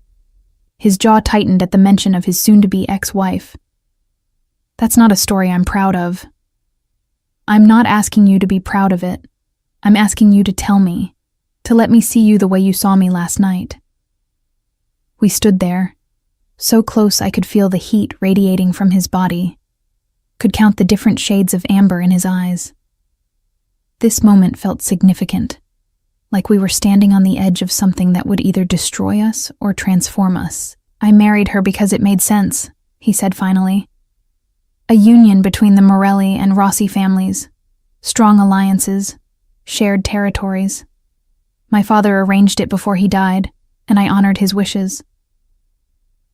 His jaw tightened at the mention of his soon-to-be ex-wife. That's not a story I'm proud of. I'm not asking you to be proud of it. I'm asking you to tell me, to let me see you the way you saw me last night. We stood there, so close I could feel the heat radiating from his body, could count the different shades of amber in his eyes. This moment felt significant. like we were standing on the edge of something that would either destroy us or transform us. "I married her because it made sense," he said finally. "A union between the Morelli and Rossi families. Strong alliances, shared territories. My father arranged it before he died, and I honored his wishes."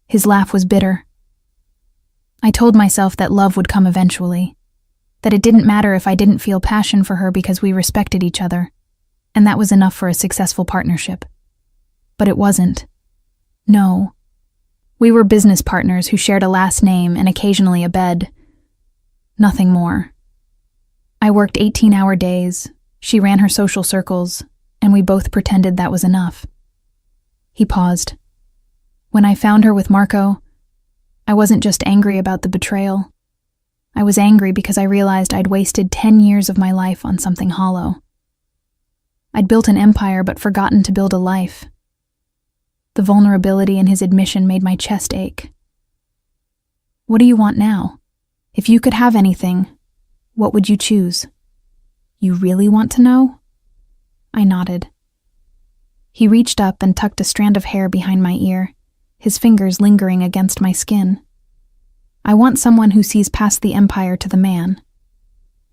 His laugh was bitter. I told myself that love would come eventually, that it didn't matter if I didn't feel passion for her because we respected each other, and that was enough for a successful partnership. But it wasn't. No. We were business partners who shared a last name and occasionally a bed. Nothing more. I worked 18-hour days, she ran her social circles, and we both pretended that was enough. He paused. When I found her with Marco, I wasn't just angry about the betrayal. I was angry because I realized I'd wasted 10 years of my life on something hollow. I'd built an empire but forgotten to build a life. The vulnerability in his admission made my chest ache. "What do you want now? If you could have anything, what would you choose?" "You really want to know?" I nodded. He reached up and tucked a strand of hair behind my ear, his fingers lingering against my skin. "I want someone who sees past the empire to the man.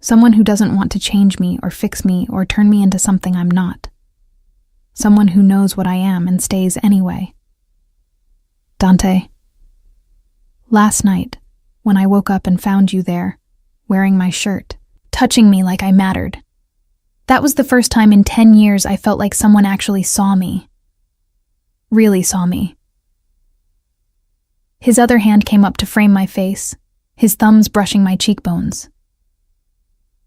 Someone who doesn't want to change me or fix me or turn me into something I'm not. Someone who knows what I am and stays anyway." "Dante, last night, when I woke up and found you there, wearing my shirt, touching me like I mattered, that was the first time in 10 years I felt like someone actually saw me. Really saw me." His other hand came up to frame my face, his thumbs brushing my cheekbones.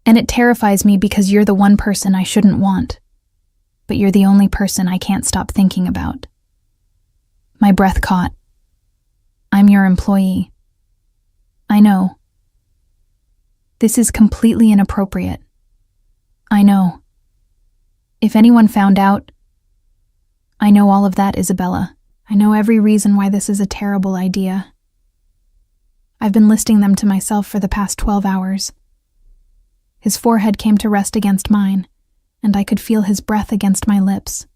"And it terrifies me because you're the one person I shouldn't want, but you're the only person I can't stop thinking about." My breath caught. "I'm your employee." "I know. This is completely inappropriate. I know. If anyone found out, I know all of that, Isabella. I know every reason why this is a terrible idea. I've been listing them to myself for the past 12 hours. His forehead came to rest against mine, and I could feel his breath against my lips.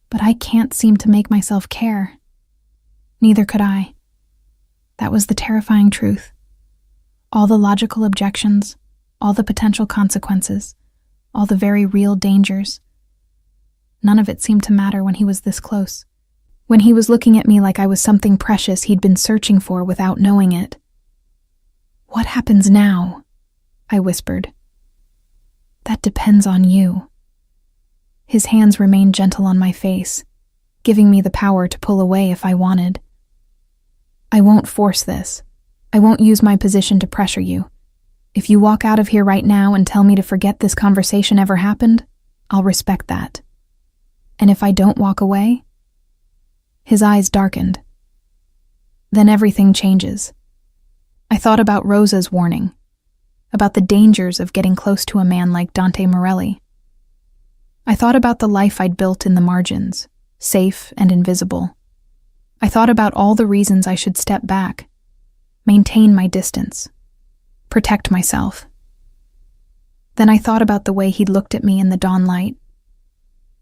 But I can't seem to make myself care. Neither could I. That was the terrifying truth. All the logical objections, all the potential consequences, all the very real dangers. None of it seemed to matter when he was this close. When he was looking at me like I was something precious he'd been searching for without knowing it. "What happens now?" I whispered. "That depends on you." His hands remained gentle on my face, giving me the power to pull away if I wanted. "I won't force this. I won't use my position to pressure you. If you walk out of here right now and tell me to forget this conversation ever happened, I'll respect that. And if I don't walk away..." His eyes darkened. "Then everything changes." I thought about Rosa's warning, about the dangers of getting close to a man like Dante Morelli. I thought about the life I'd built in the margins, safe and invisible. I thought about all the reasons I should step back, maintain my distance, protect myself. Then I thought about the way he'd looked at me in the dawn light,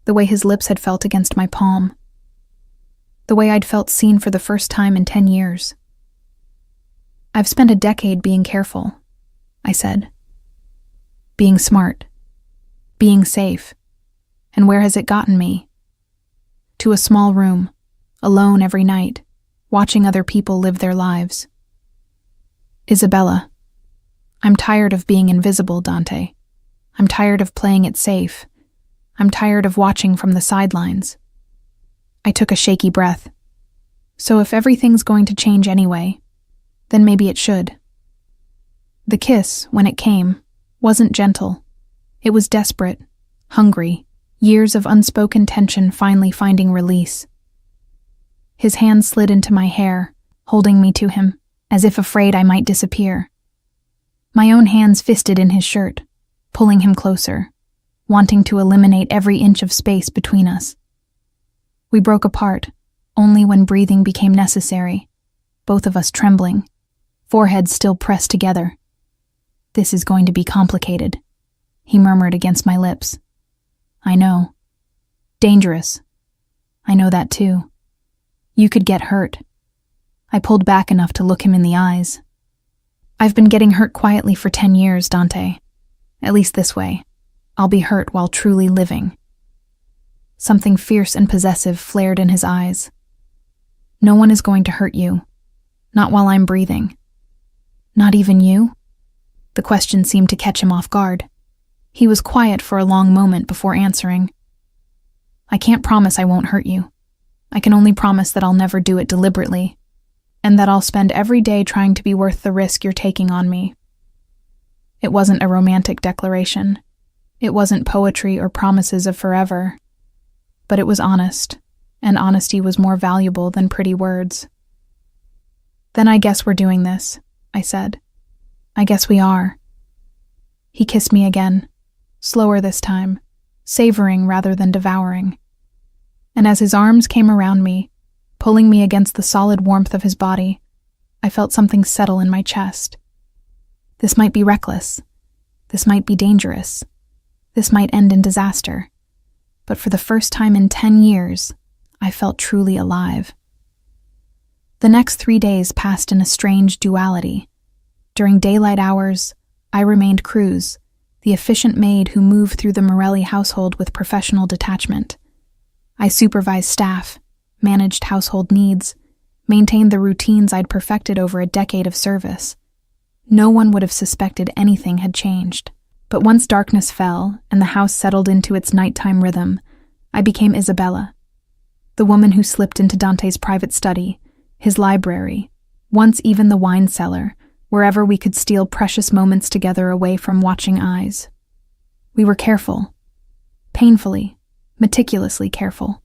the way his lips had felt against my palm, the way I'd felt seen for the first time in 10 years. "I've spent a decade being careful," I said. "Being smart, being safe. And where has it gotten me? To a small room, alone every night, watching other people live their lives. Isabella, I'm tired of being invisible, Dante. I'm tired of playing it safe. I'm tired of watching from the sidelines." I took a shaky breath. "So if everything's going to change anyway, then maybe it should." The kiss, when it came, wasn't gentle. It was desperate, hungry, years of unspoken tension finally finding release. His hand slid into my hair, holding me to him, as if afraid I might disappear. My own hands fisted in his shirt, pulling him closer, wanting to eliminate every inch of space between us. We broke apart, only when breathing became necessary, both of us trembling, foreheads still pressed together. "This is going to be complicated," he murmured against my lips. I know. Dangerous. I know that too. You could get hurt. I pulled back enough to look him in the eyes. I've been getting hurt quietly for 10 years, Dante. At least this way. I'll be hurt while truly living. Something fierce and possessive flared in his eyes. No one is going to hurt you. Not while I'm breathing. Not even you? The question seemed to catch him off guard. He was quiet for a long moment before answering. I can't promise I won't hurt you. I can only promise that I'll never do it deliberately, and that I'll spend every day trying to be worth the risk you're taking on me. It wasn't a romantic declaration. It wasn't poetry or promises of forever. But it was honest, and honesty was more valuable than pretty words. Then I guess we're doing this, I said. I guess we are. He kissed me again, slower this time, savoring rather than devouring. And as his arms came around me, pulling me against the solid warmth of his body, I felt something settle in my chest. This might be reckless. This might be dangerous. This might end in disaster. But for the first time in 10 years, I felt truly alive. The next 3 days passed in a strange duality. During daylight hours, I remained Cruz, the efficient maid who moved through the Morelli household with professional detachment. I supervised staff, managed household needs, maintained the routines I'd perfected over a decade of service. No one would have suspected anything had changed. But once darkness fell and the house settled into its nighttime rhythm, I became Isabella, the woman who slipped into Dante's private study, his library, once even the wine cellar, wherever we could steal precious moments together away from watching eyes. We were careful, painfully, meticulously careful.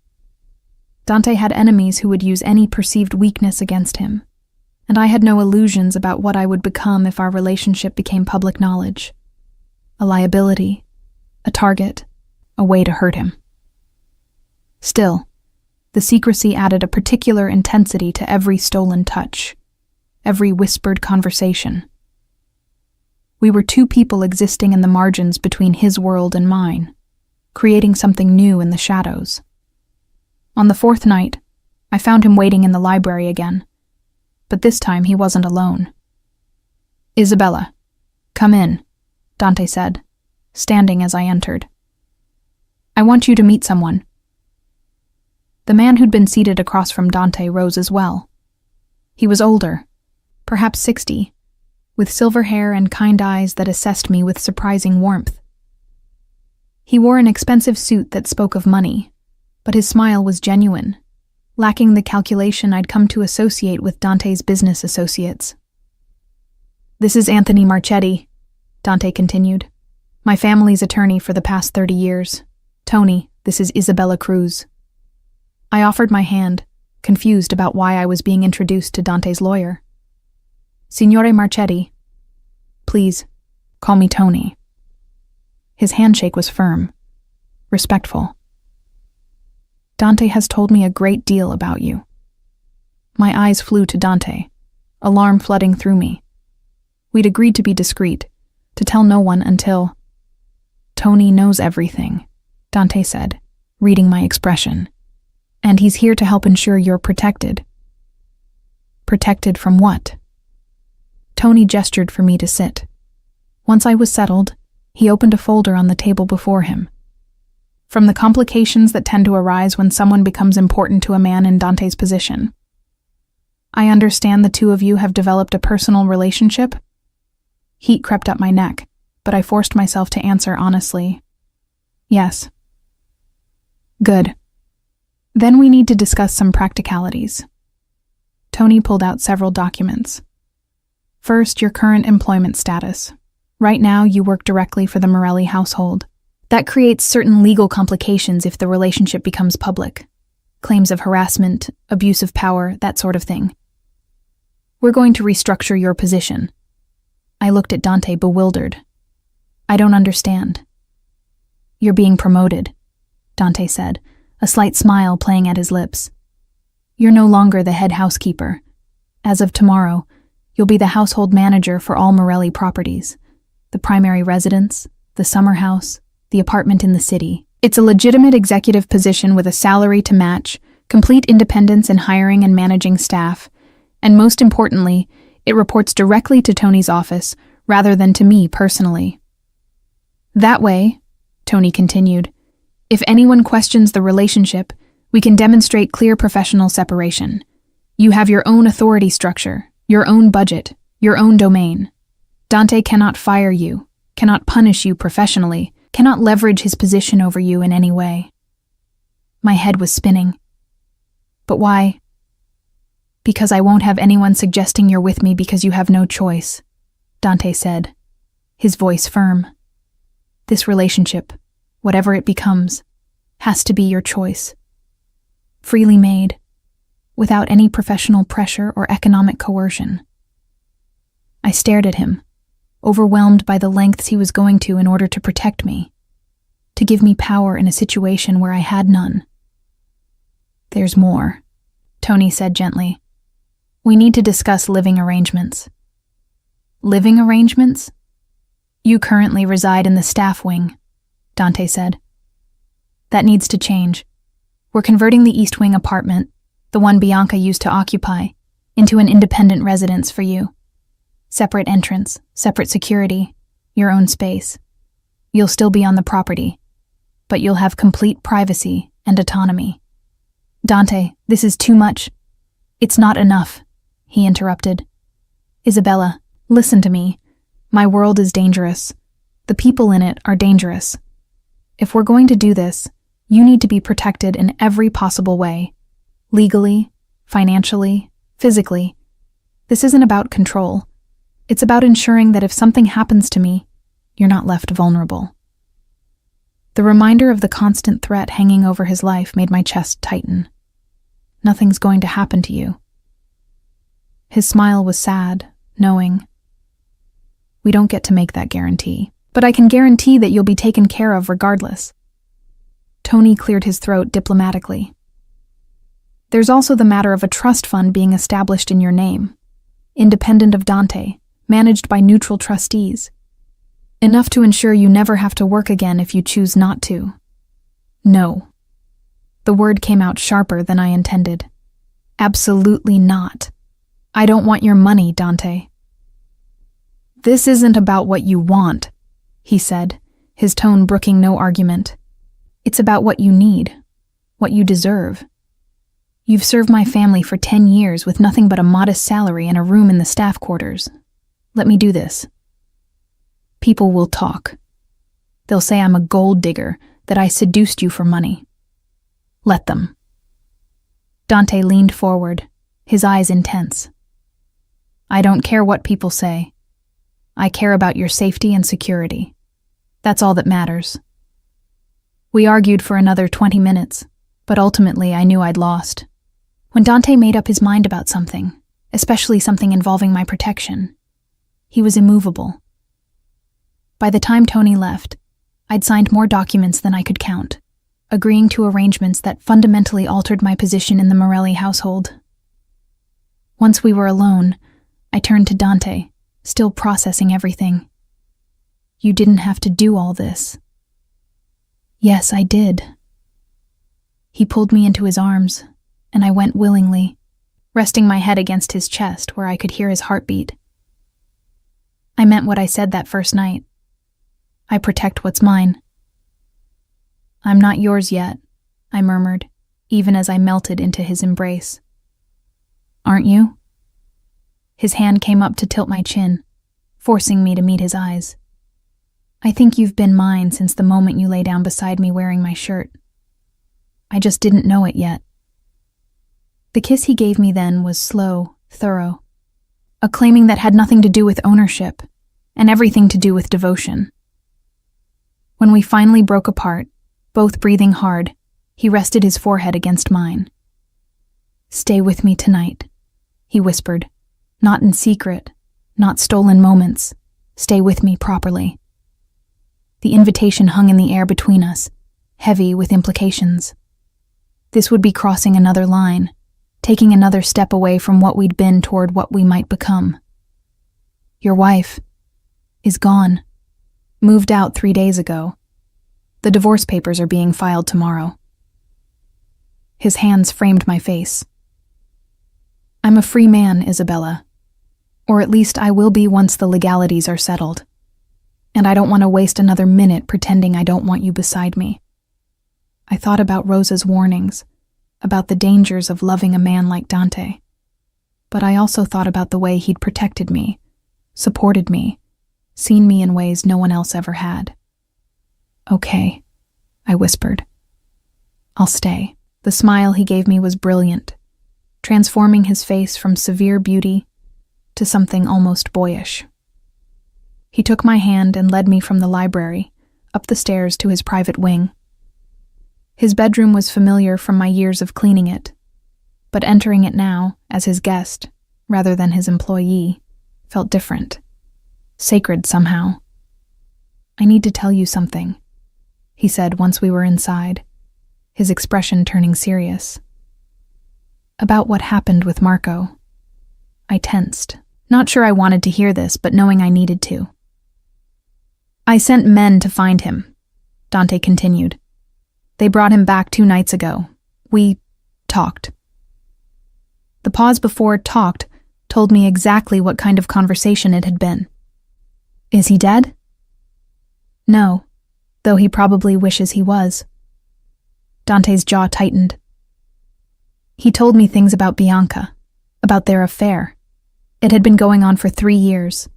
Dante had enemies who would use any perceived weakness against him, and I had no illusions about what I would become if our relationship became public knowledge. A liability, a target, a way to hurt him. Still, the secrecy added a particular intensity to every stolen touch, every whispered conversation. We were two people existing in the margins between his world and mine, creating something new in the shadows. On the 4th night, I found him waiting in the library again, but this time he wasn't alone. "Isabella, come in," Dante said, standing as I entered. "I want you to meet someone." The man who'd been seated across from Dante rose as well. He was older, perhaps 60, with silver hair and kind eyes that assessed me with surprising warmth. He wore an expensive suit that spoke of money, but his smile was genuine, lacking the calculation I'd come to associate with Dante's business associates. "This is Anthony Marchetti," Dante continued. "My family's attorney for the past 30 years. Tony, this is Isabella Cruz." I offered my hand, confused about why I was being introduced to Dante's lawyer. "Signore Marchetti, please, call me Tony." His handshake was firm, respectful. "Dante has told me a great deal about you." My eyes flew to Dante, alarm flooding through me. We'd agreed to be discreet, to tell no one until— "Tony knows everything," Dante said, reading my expression. "And he's here to help ensure you're protected." "Protected from what?" Tony gestured for me to sit. Once I was settled, he opened a folder on the table before him. "From the complications that tend to arise when someone becomes important to a man in Dante's position. I understand the two of you have developed a personal relationship?" Heat crept up my neck, but I forced myself to answer honestly. "Yes." "Good. Then we need to discuss some practicalities." Tony pulled out several documents. "First, your current employment status. Right now, you work directly for the Morelli household. That creates certain legal complications if the relationship becomes public. Claims of harassment, abuse of power, that sort of thing. We're going to restructure your position." I looked at Dante bewildered. "I don't understand." "You're being promoted," Dante said, a slight smile playing at his lips. "You're no longer the head housekeeper. As of tomorrow, you'll be the household manager for all Morelli properties. The primary residence, the summer house, the apartment in the city. It's a legitimate executive position with a salary to match, complete independence in hiring and managing staff, and most importantly, it reports directly to Tony's office rather than to me personally. That way, Tony continued, if anyone questions the relationship, we can demonstrate clear professional separation. You have your own authority structure, your own budget, your own domain. Dante cannot fire you, cannot punish you professionally, cannot leverage his position over you in any way. My head was spinning. But why? Because I won't have anyone suggesting you're with me because you have no choice, Dante said, his voice firm. This relationship, whatever it becomes, has to be your choice. Freely made, without any professional pressure or economic coercion. I stared at him, overwhelmed by the lengths he was going to in order to protect me, to give me power in a situation where I had none. There's more, Tony said gently. We need to discuss living arrangements. Living arrangements? You currently reside in the staff wing, Dante said. That needs to change. We're converting the East Wing apartment, the one Bianca used to occupy, into an independent residence for you. Separate entrance, separate security, your own space. You'll still be on the property, but you'll have complete privacy and autonomy. Dante, this is too much. It's not enough, he interrupted. Isabella, listen to me. My world is dangerous. The people in it are dangerous. If we're going to do this, you need to be protected in every possible way. Legally, financially, physically. This isn't about control. It's about ensuring that if something happens to me, you're not left vulnerable. The reminder of the constant threat hanging over his life made my chest tighten. Nothing's going to happen to you. His smile was sad, knowing. We don't get to make that guarantee, but I can guarantee that you'll be taken care of regardless. Tony cleared his throat diplomatically. There's also the matter of a trust fund being established in your name, independent of Dante, managed by neutral trustees. Enough to ensure you never have to work again if you choose not to. No. The word came out sharper than I intended. Absolutely not. I don't want your money, Dante. This isn't about what you want, he said, his tone brooking no argument. It's about what you need, what you deserve. You've served my family for 10 years with nothing but a modest salary and a room in the staff quarters. Let me do this. People will talk. They'll say I'm a gold digger, that I seduced you for money. Let them. Dante leaned forward, his eyes intense. I don't care what people say. I care about your safety and security. That's all that matters. We argued for another 20 minutes, but ultimately I knew I'd lost. When Dante made up his mind about something, especially something involving my protection, he was immovable. By the time Tony left, I'd signed more documents than I could count, agreeing to arrangements that fundamentally altered my position in the Morelli household. Once we were alone, I turned to Dante, still processing everything. You didn't have to do all this. Yes, I did. He pulled me into his arms, and I went willingly, resting my head against his chest where I could hear his heartbeat. I meant what I said that first night. I protect what's mine. I'm not yours yet, I murmured, even as I melted into his embrace. Aren't you? His hand came up to tilt my chin, forcing me to meet his eyes. I think you've been mine since the moment you lay down beside me wearing my shirt. I just didn't know it yet. The kiss he gave me then was slow, thorough, a claiming that had nothing to do with ownership and everything to do with devotion. When we finally broke apart, both breathing hard, he rested his forehead against mine. Stay with me tonight, he whispered, not in secret, not stolen moments. Stay with me properly. The invitation hung in the air between us, heavy with implications. This would be crossing another line, taking another step away from what we'd been toward what we might become. Your wife is gone, moved out 3 days ago. The divorce papers are being filed tomorrow. His hands framed my face. I'm a free man, Isabella. Or at least I will be once the legalities are settled. And I don't want to waste another minute pretending I don't want you beside me. I thought about Rosa's warnings, about the dangers of loving a man like Dante. But I also thought about the way he'd protected me, supported me, seen me in ways no one else ever had. Okay, I whispered. I'll stay. The smile he gave me was brilliant, transforming his face from severe beauty to something almost boyish. He took my hand and led me from the library, up the stairs to his private wing. His bedroom was familiar from my years of cleaning it, but entering it now, as his guest, rather than his employee, felt different. Sacred somehow. I need to tell you something, he said once we were inside, his expression turning serious. About what happened with Marco. I tensed, not sure I wanted to hear this, but knowing I needed to. I sent men to find him, Dante continued. They brought him back 2 nights ago. We talked. The pause before talked told me exactly what kind of conversation it had been. Is he dead? No, though he probably wishes he was. Dante's jaw tightened. He told me things about Bianca, about their affair. It had been going on for 3 years.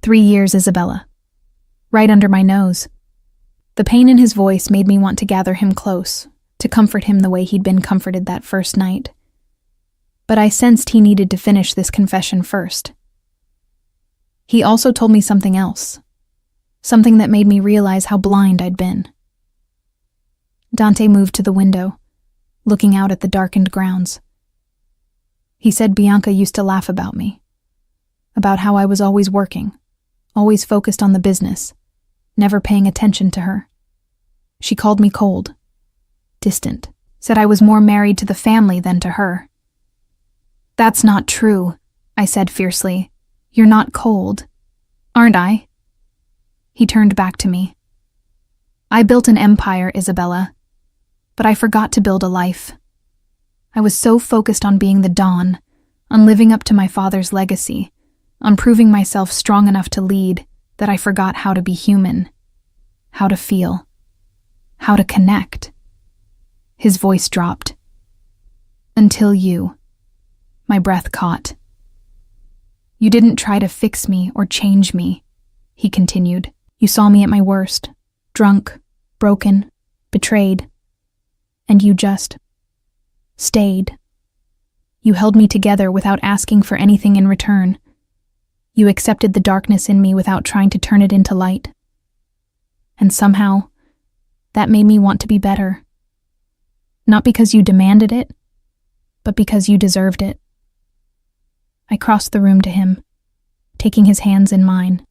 3 years, Isabella. Right under my nose. The pain in his voice made me want to gather him close, to comfort him the way he'd been comforted that first night. But I sensed he needed to finish this confession first. He also told me something else, something that made me realize how blind I'd been. Dante moved to the window, looking out at the darkened grounds. He said Bianca used to laugh about me, about how I was always working, always focused on the business, never paying attention to her. She called me cold, distant, said I was more married to the family than to her. That's not true, I said fiercely. You're not cold, aren't I? He turned back to me. I built an empire, Isabella, but I forgot to build a life. I was so focused on being the Dawn, on living up to my father's legacy, on proving myself strong enough to lead, that I forgot how to be human, how to feel, how to connect. His voice dropped. Until you. My breath caught. You didn't try to fix me or change me, he continued. You saw me at my worst, drunk, broken, betrayed. And you just stayed. You held me together without asking for anything in return. You accepted the darkness in me without trying to turn it into light. And somehow, that made me want to be better. Not because you demanded it, but because you deserved it. I crossed the room to him, taking his hands in mine.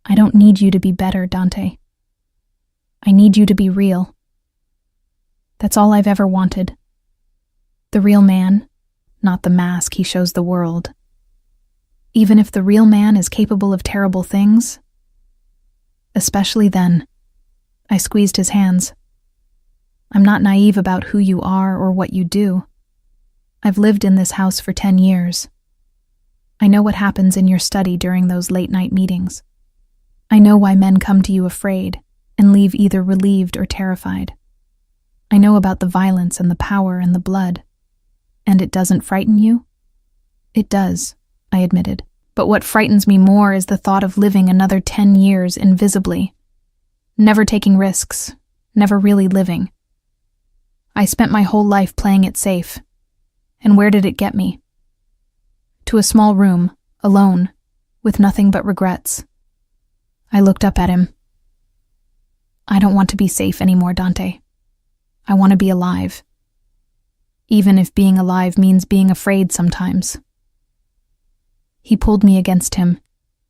I don't need you to be better, Dante. I need you to be real. That's all I've ever wanted. The real man, not the mask he shows the world. Even if the real man is capable of terrible things, especially then. I squeezed his hands. I'm not naive about who you are or what you do. I've lived in this house for 10 years. I know what happens in your study during those late-night meetings. I know why men come to you afraid and leave either relieved or terrified. I know about the violence and the power and the blood. And it doesn't frighten you? It does, I admitted. But what frightens me more is the thought of living another 10 years invisibly. Never taking risks, never really living. I spent my whole life playing it safe. And where did it get me? To a small room, alone, with nothing but regrets. I looked up at him. I don't want to be safe anymore, Dante. I want to be alive. Even if being alive means being afraid sometimes. He pulled me against him,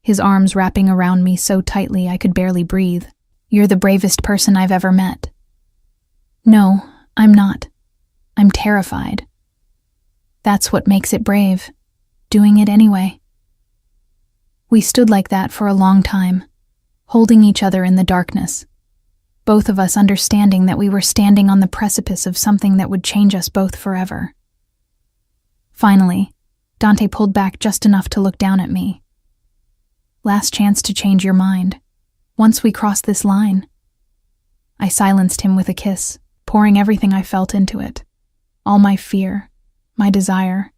his arms wrapping around me so tightly I could barely breathe. You're the bravest person I've ever met. No, I'm not. I'm terrified. That's what makes it brave, doing it anyway. We stood like that for a long time, holding each other in the darkness. both of us understanding that we were standing on the precipice of something that would change us both forever. Finally, Dante pulled back just enough to look down at me. "Last chance to change your mind. Once we cross this line." I silenced him with a kiss, pouring everything I felt into it. All my fear, my desire,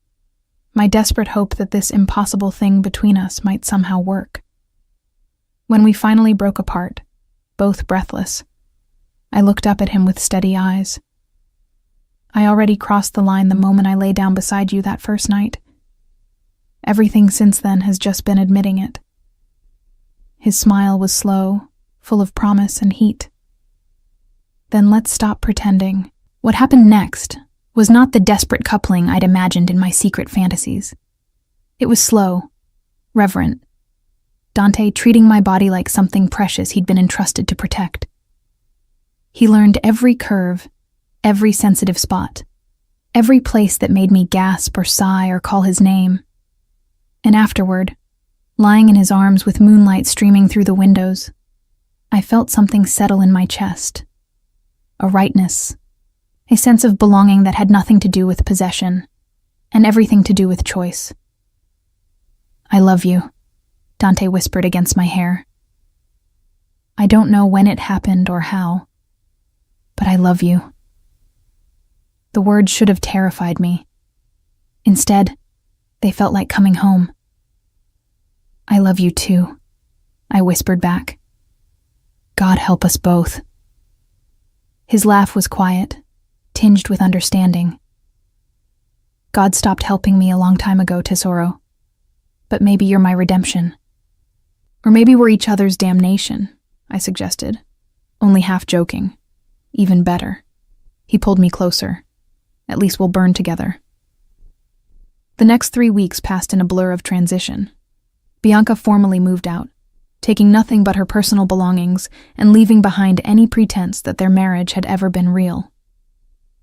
my desperate hope that this impossible thing between us might somehow work. When we finally broke apart, both breathless, I looked up at him with steady eyes. "I already crossed the line the moment I lay down beside you that first night. Everything since then has just been admitting it." His smile was slow, full of promise and heat. "Then let's stop pretending." What happened next was not the desperate coupling I'd imagined in my secret fantasies. It was slow, reverent. Dante treating my body like something precious he'd been entrusted to protect. He learned every curve, every sensitive spot, every place that made me gasp or sigh or call his name. And afterward, lying in his arms with moonlight streaming through the windows, I felt something settle in my chest. A rightness, a sense of belonging that had nothing to do with possession, and everything to do with choice. "I love you," Dante whispered against my hair. "I don't know when it happened or how, but I love you." The words should have terrified me. Instead, they felt like coming home. "I love you too," I whispered back. "God help us both." His laugh was quiet, tinged with understanding. "God stopped helping me a long time ago, Tesoro. But maybe you're my redemption. Or maybe we're each other's damnation," I suggested, only half joking. "Even better." He pulled me closer. "At least we'll burn together." The next 3 weeks passed in a blur of transition. Bianca formally moved out, taking nothing but her personal belongings and leaving behind any pretense that their marriage had ever been real.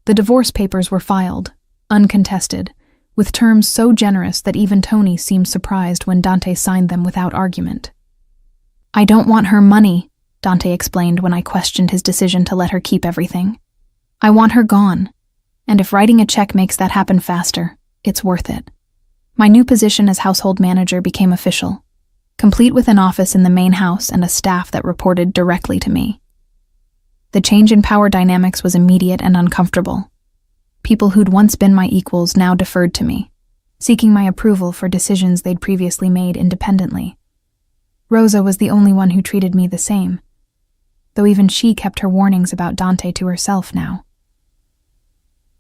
The divorce papers were filed, uncontested, with terms so generous that even Tony seemed surprised when Dante signed them without argument. "I don't want her money," Dante explained when I questioned his decision to let her keep everything. "I want her gone, and if writing a check makes that happen faster, it's worth it." My new position as household manager became official, complete with an office in the main house and a staff that reported directly to me. The change in power dynamics was immediate and uncomfortable. People who'd once been my equals now deferred to me, seeking my approval for decisions they'd previously made independently. Rosa was the only one who treated me the same, though even she kept her warnings about Dante to herself now.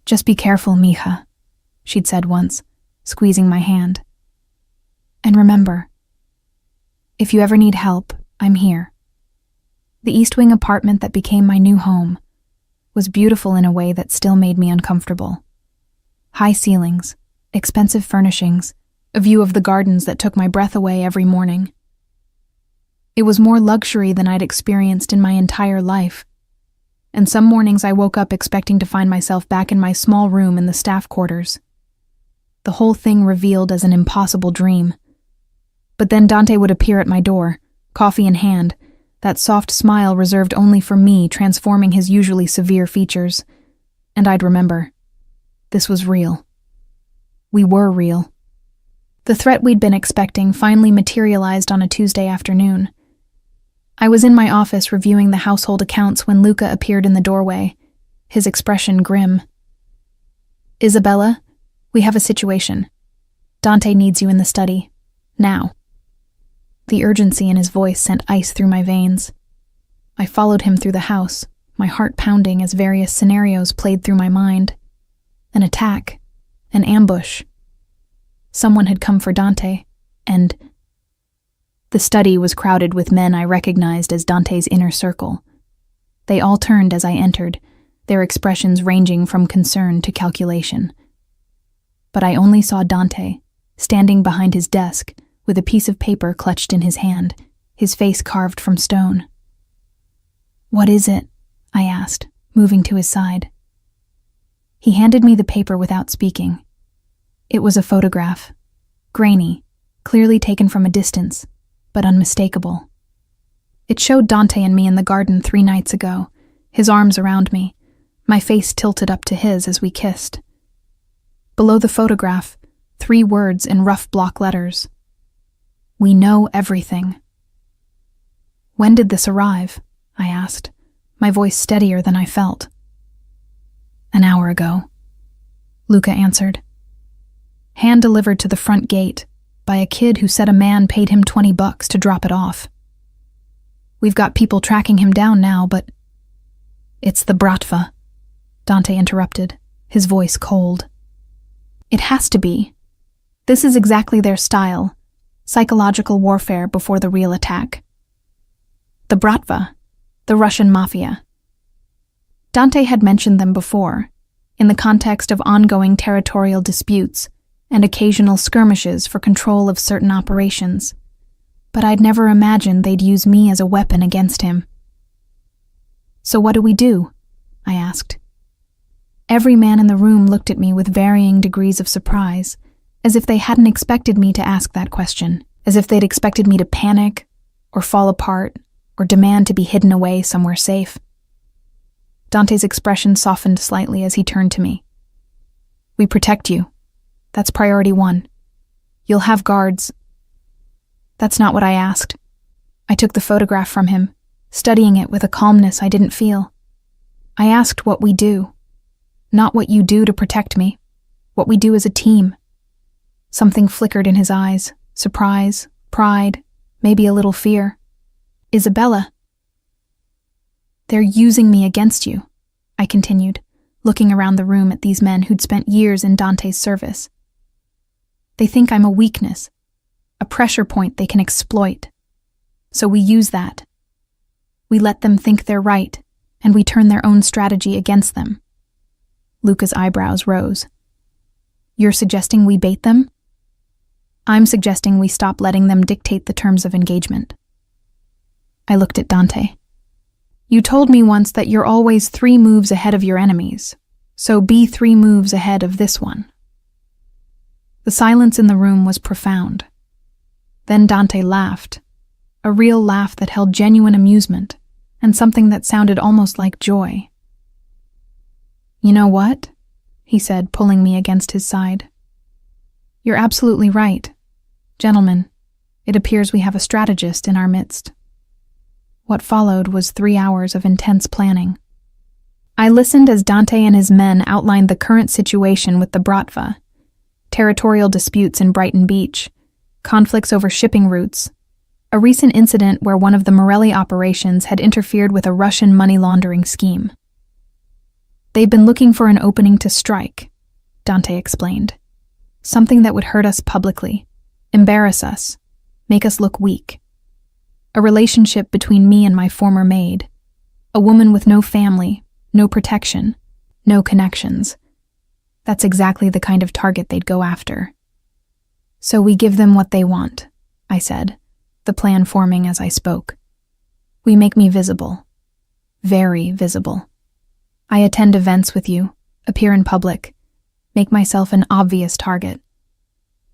"Just be careful, mija," she'd said once, squeezing my hand. "And remember, if you ever need help, I'm here." The East Wing apartment that became my new home was beautiful in a way that still made me uncomfortable. High ceilings, expensive furnishings, a view of the gardens that took my breath away every morning. It was more luxury than I'd experienced in my entire life, and some mornings I woke up expecting to find myself back in my small room in the staff quarters. The whole thing revealed as an impossible dream. But then Dante would appear at my door, coffee in hand, that soft smile reserved only for me transforming his usually severe features, and I'd remember. This was real. We were real. The threat we'd been expecting finally materialized on a Tuesday afternoon. I was in my office reviewing the household accounts when Luca appeared in the doorway, his expression grim. "Isabella, we have a situation. Dante needs you in the study. Now." The urgency in his voice sent ice through my veins. I followed him through the house, my heart pounding as various scenarios played through my mind. An attack, an ambush. Someone had come for Dante, and the study was crowded with men I recognized as Dante's inner circle. They all turned as I entered, their expressions ranging from concern to calculation. But I only saw Dante, standing behind his desk, with a piece of paper clutched in his hand, his face carved from stone. "What is it?" I asked, moving to his side. He handed me the paper without speaking. It was a photograph, grainy, clearly taken from a distance, but unmistakable. It showed Dante and me in the garden 3 nights ago, his arms around me, my face tilted up to his as we kissed. Below the photograph, 3 words in rough block letters. We know everything. When did this arrive? I asked, my voice steadier than I felt. An hour ago, Luca answered. Hand-delivered to the front gate by a kid who said a man paid him $20 to drop it off. We've got people tracking him down now, but... It's the Bratva, Dante interrupted, his voice cold. It has to be. This is exactly their style, psychological warfare before the real attack. The Bratva, the Russian Mafia. Dante had mentioned them before, in the context of ongoing territorial disputes and occasional skirmishes for control of certain operations, but I'd never imagined they'd use me as a weapon against him. So what do? I asked. Every man in the room looked at me with varying degrees of surprise, as if they hadn't expected me to ask that question, as if they'd expected me to panic, or fall apart, or demand to be hidden away somewhere safe. Dante's expression softened slightly as he turned to me. We protect you. That's priority 1. You'll have guards. That's not what I asked. I took the photograph from him, studying it with a calmness I didn't feel. I asked what we do. Not what you do to protect me. What we do as a team. Something flickered in his eyes. Surprise, pride, maybe a little fear. Isabella. They're using me against you, I continued, looking around the room at these men who'd spent years in Dante's service. They think I'm a weakness, a pressure point they can exploit. So we use that. We let them think they're right, and we turn their own strategy against them. Luca's eyebrows rose. You're suggesting we bait them? I'm suggesting we stop letting them dictate the terms of engagement. I looked at Dante. You told me once that you're always 3 moves ahead of your enemies, so be 3 moves ahead of this one. The silence in the room was profound. Then Dante laughed, a real laugh that held genuine amusement, and something that sounded almost like joy. You know what? He said, pulling me against his side. You're absolutely right. Gentlemen, it appears we have a strategist in our midst. What followed was 3 hours of intense planning. I listened as Dante and his men outlined the current situation with the Bratva, territorial disputes in Brighton Beach, conflicts over shipping routes, a recent incident where one of the Morelli operations had interfered with a Russian money laundering scheme. They've been looking for an opening to strike, Dante explained. Something that would hurt us publicly, embarrass us, make us look weak. A relationship between me and my former maid, a woman with no family, no protection, no connections. That's exactly the kind of target they'd go after. So we give them what they want, I said, the plan forming as I spoke. We make me visible. Very visible. I attend events with you, appear in public, make myself an obvious target.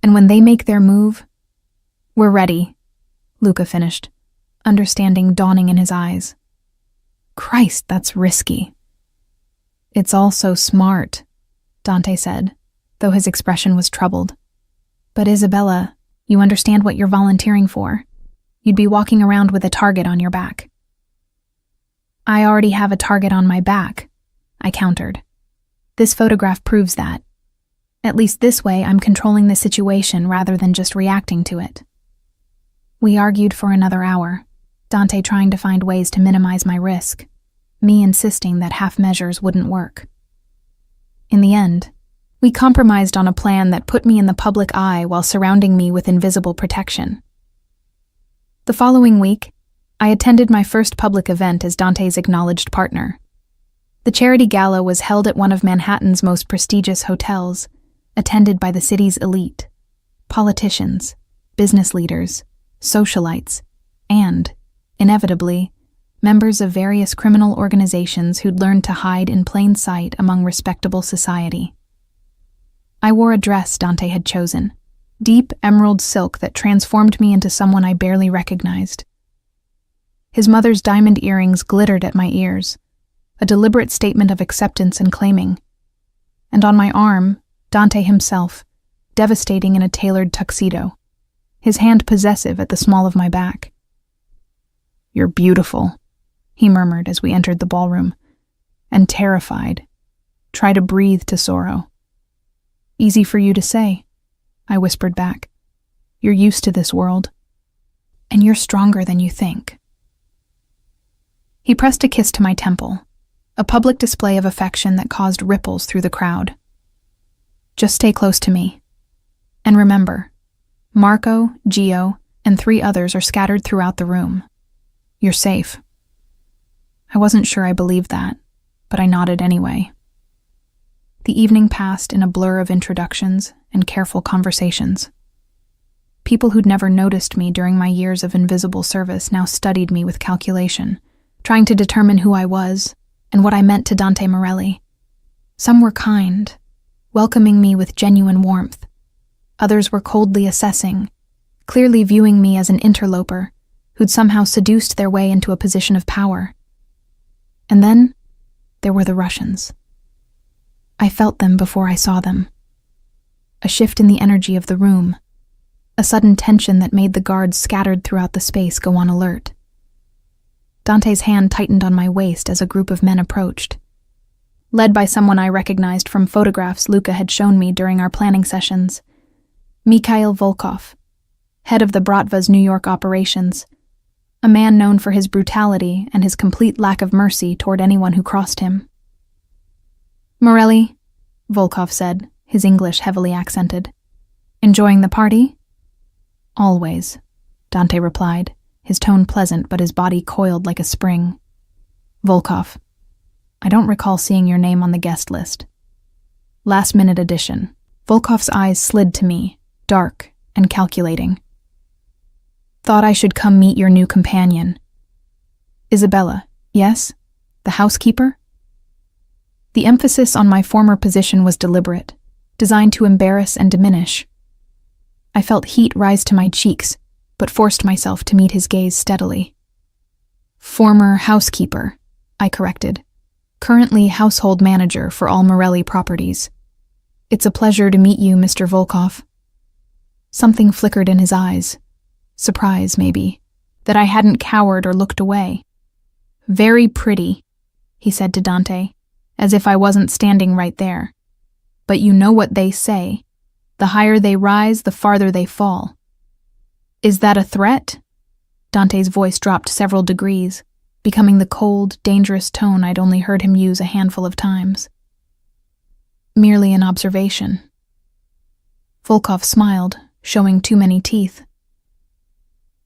And when they make their move, we're ready, Luca finished, understanding dawning in his eyes. Christ, that's risky. It's all so smart, Dante said, though his expression was troubled. But Isabella, you understand what you're volunteering for. You'd be walking around with a target on your back. I already have a target on my back, I countered. This photograph proves that. At least this way I'm controlling the situation rather than just reacting to it. We argued for another hour, Dante trying to find ways to minimize my risk, me insisting that half measures wouldn't work. In the end, we compromised on a plan that put me in the public eye while surrounding me with invisible protection. The following week, I attended my first public event as Dante's acknowledged partner. The charity gala was held at one of Manhattan's most prestigious hotels, attended by the city's elite, politicians, business leaders, socialites, and, inevitably, members of various criminal organizations who'd learned to hide in plain sight among respectable society. I wore a dress Dante had chosen, deep emerald silk that transformed me into someone I barely recognized. His mother's diamond earrings glittered at my ears, a deliberate statement of acceptance and claiming. And on my arm, Dante himself, devastating in a tailored tuxedo, his hand possessive at the small of my back. "You're beautiful," he murmured as we entered the ballroom, and terrified. "Try to breathe to sorrow." "Easy for you to say," I whispered back. "You're used to this world. And you're stronger than you think." He pressed a kiss to my temple, a public display of affection that caused ripples through the crowd. "Just stay close to me. And remember, Marco, Gio, and 3 others are scattered throughout the room. You're safe." I wasn't sure I believed that, but I nodded anyway. The evening passed in a blur of introductions and careful conversations. People who'd never noticed me during my years of invisible service now studied me with calculation, trying to determine who I was and what I meant to Dante Morelli. Some were kind, welcoming me with genuine warmth. Others were coldly assessing, clearly viewing me as an interloper who'd somehow seduced their way into a position of power. And then there were the Russians. I felt them before I saw them. A shift in the energy of the room, a sudden tension that made the guards scattered throughout the space go on alert. Dante's hand tightened on my waist as a group of men approached. Led by someone I recognized from photographs Luca had shown me during our planning sessions, Mikhail Volkov, head of the Bratva's New York operations, a man known for his brutality and his complete lack of mercy toward anyone who crossed him. "Morelli," Volkov said, his English heavily accented. "Enjoying the party?" "Always," Dante replied, his tone pleasant but his body coiled like a spring. "Volkov, I don't recall seeing your name on the guest list." "Last-minute addition." Volkov's eyes slid to me, dark and calculating. "Thought I should come meet your new companion." "Isabella, yes? The housekeeper?" The emphasis on my former position was deliberate, designed to embarrass and diminish. I felt heat rise to my cheeks, but forced myself to meet his gaze steadily. "Former housekeeper," I corrected. "Currently household manager for all Morelli properties. It's a pleasure to meet you, Mr. Volkov." Something flickered in his eyes. Surprise, maybe, that I hadn't cowered or looked away. "Very pretty," he said to Dante, as if I wasn't standing right there. "But you know what they say. The higher they rise, the farther they fall." "Is that a threat?" Dante's voice dropped several degrees, becoming the cold, dangerous tone I'd only heard him use a handful of times. "Merely an observation." Volkov smiled, showing too many teeth.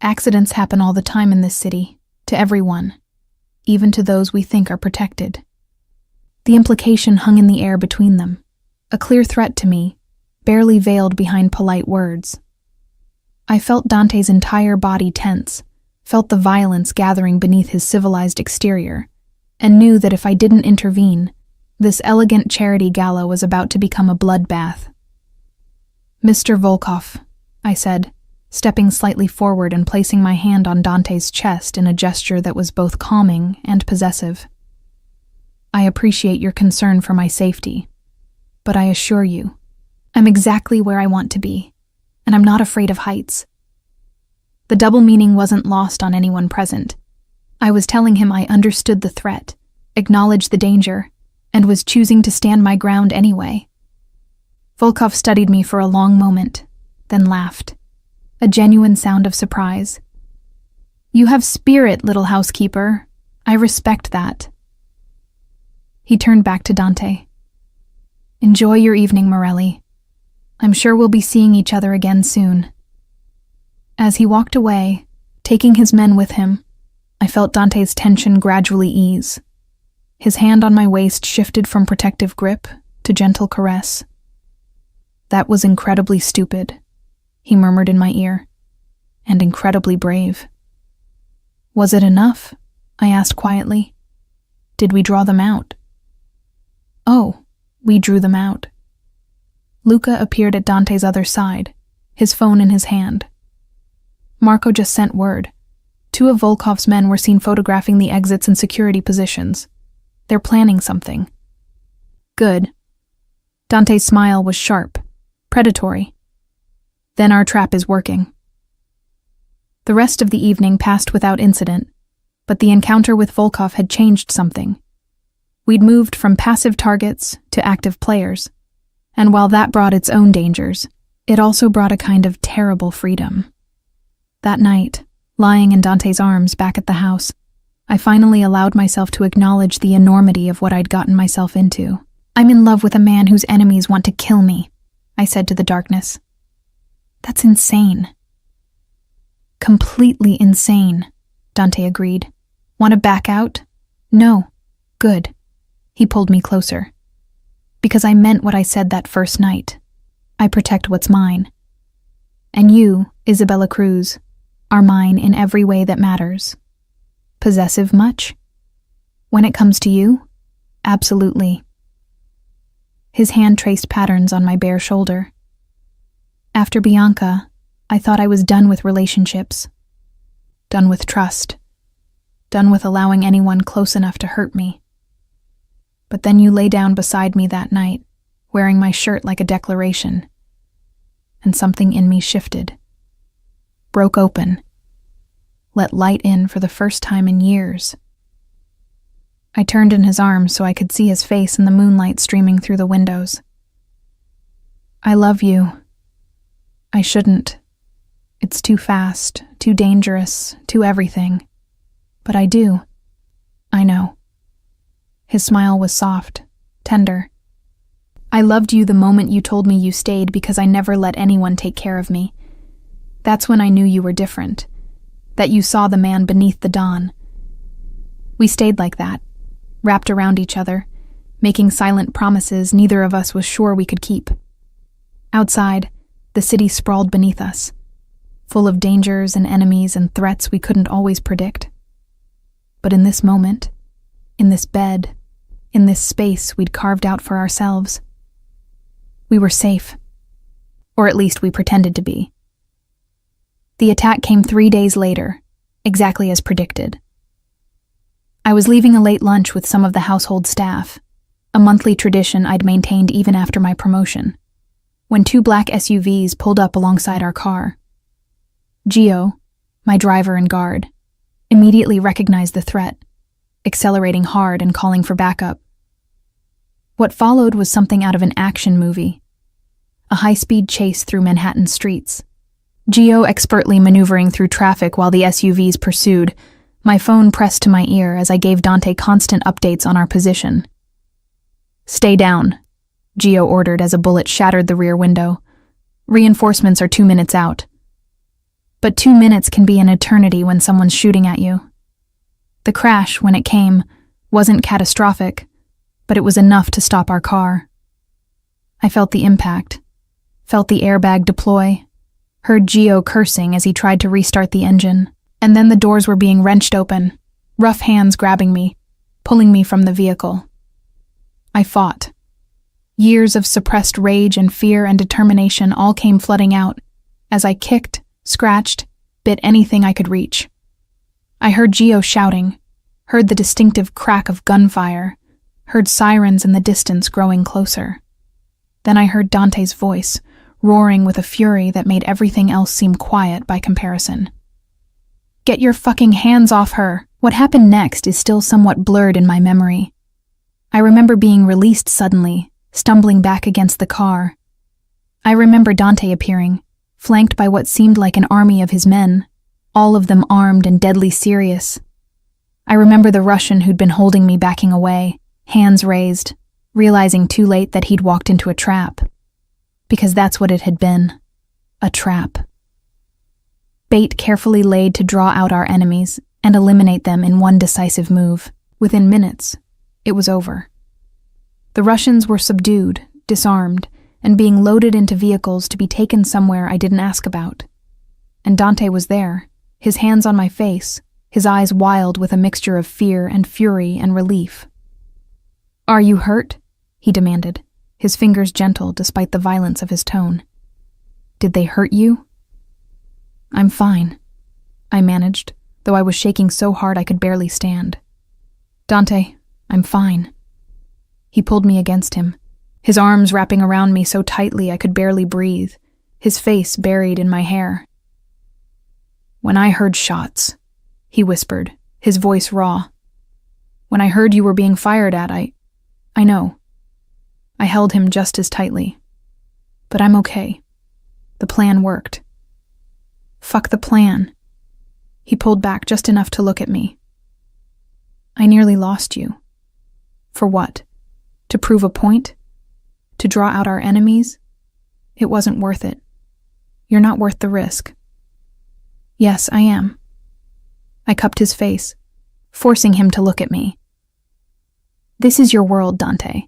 "Accidents happen all the time in this city, to everyone, even to those we think are protected." The implication hung in the air between them, a clear threat to me, barely veiled behind polite words. I felt Dante's entire body tense, felt the violence gathering beneath his civilized exterior, and knew that if I didn't intervene, this elegant charity gala was about to become a bloodbath. "Mr. Volkov," I said, stepping slightly forward and placing my hand on Dante's chest in a gesture that was both calming and possessive. "I appreciate your concern for my safety, but I assure you, I'm exactly where I want to be, and I'm not afraid of heights." The double meaning wasn't lost on anyone present. I was telling him I understood the threat, acknowledged the danger, and was choosing to stand my ground anyway. Volkov studied me for a long moment, then laughed, a genuine sound of surprise. "You have spirit, little housekeeper. I respect that." He turned back to Dante. "Enjoy your evening, Morelli. I'm sure we'll be seeing each other again soon." As he walked away, taking his men with him, I felt Dante's tension gradually ease. His hand on my waist shifted from protective grip to gentle caress. "That was incredibly stupid," he murmured in my ear, "and incredibly brave." "Was it enough?" I asked quietly. "Did we draw them out?" "Oh, we drew them out." Luca appeared at Dante's other side, his phone in his hand. Marco just sent word. 2 of Volkov's men were seen photographing the exits and security positions. They're planning something. Good. Dante's smile was sharp, predatory. Then our trap is working. The rest of the evening passed without incident, but the encounter with Volkov had changed something. We'd moved from passive targets to active players, and while that brought its own dangers, it also brought a kind of terrible freedom. That night, lying in Dante's arms back at the house, I finally allowed myself to acknowledge the enormity of what I'd gotten myself into. "I'm in love with a man whose enemies want to kill me," I said to the darkness. "That's insane." "Completely insane," Dante agreed. "Want to back out?" "No." "Good." He pulled me closer. "Because I meant what I said that first night. I protect what's mine. And you, Isabella Cruz, are mine in every way that matters. Possessive much? When it comes to you? Absolutely." His hand traced patterns on my bare shoulder. "After Bianca, I thought I was done with relationships. Done with trust. Done with allowing anyone close enough to hurt me. But then you lay down beside me that night, wearing my shirt like a declaration. And something in me shifted. Broke open. Let light in for the first time in years." I turned in his arms so I could see his face in the moonlight streaming through the windows. "I love you. I shouldn't. It's too fast, too dangerous, too everything. But I do. I know." His smile was soft, tender. "I loved you the moment you told me you stayed because I never let anyone take care of me. That's when I knew you were different, that you saw the man beneath the dawn. We stayed like that, wrapped around each other, making silent promises neither of us was sure we could keep. Outside, the city sprawled beneath us, full of dangers and enemies and threats we couldn't always predict. But in this moment, in this bed, in this space we'd carved out for ourselves, we were safe. Or at least we pretended to be." The attack came 3 days later, exactly as predicted. I was leaving a late lunch with some of the household staff, a monthly tradition I'd maintained even after my promotion, when 2 black SUVs pulled up alongside our car. Gio, my driver and guard, immediately recognized the threat, accelerating hard and calling for backup. What followed was something out of an action movie, a high-speed chase through Manhattan streets. Gio expertly maneuvering through traffic while the SUVs pursued, my phone pressed to my ear as I gave Dante constant updates on our position. "Stay down," Gio ordered as a bullet shattered the rear window. "Reinforcements are 2 minutes out." But 2 minutes can be an eternity when someone's shooting at you. The crash, when it came, wasn't catastrophic, but it was enough to stop our car. I felt the impact, felt the airbag deploy, heard Gio cursing as he tried to restart the engine, and then the doors were being wrenched open, rough hands grabbing me, pulling me from the vehicle. I fought. Years of suppressed rage and fear and determination all came flooding out as I kicked, scratched, bit anything I could reach. I heard Gio shouting, heard the distinctive crack of gunfire, heard sirens in the distance growing closer. Then I heard Dante's voice, roaring with a fury that made everything else seem quiet by comparison. "Get your fucking hands off her!" What happened next is still somewhat blurred in my memory. I remember being released suddenly, stumbling back against the car. I remember Dante appearing, flanked by what seemed like an army of his men, all of them armed and deadly serious. I remember the Russian who'd been holding me backing away, hands raised, realizing too late that he'd walked into a trap. Because that's what it had been, a trap. Bait carefully laid to draw out our enemies and eliminate them in one decisive move. Within minutes, it was over. The Russians were subdued, disarmed, and being loaded into vehicles to be taken somewhere I didn't ask about. And Dante was there, his hands on my face, his eyes wild with a mixture of fear and fury and relief. "Are you hurt?" he demanded, his fingers gentle despite the violence of his tone. "Did they hurt you?" "I'm fine," I managed, though I was shaking so hard I could barely stand. "Dante, I'm fine. He pulled me against him, his arms wrapping around me so tightly I could barely breathe, his face buried in my hair. When I heard shots, he whispered, his voice raw. When I heard you were being fired at, I know. I held him just as tightly. But I'm okay. The plan worked. Fuck the plan. He pulled back just enough to look at me. I nearly lost you. For what? To prove a point? To draw out our enemies? It wasn't worth it. You're not worth the risk. Yes, I am. I cupped his face, forcing him to look at me. This is your world, Dante.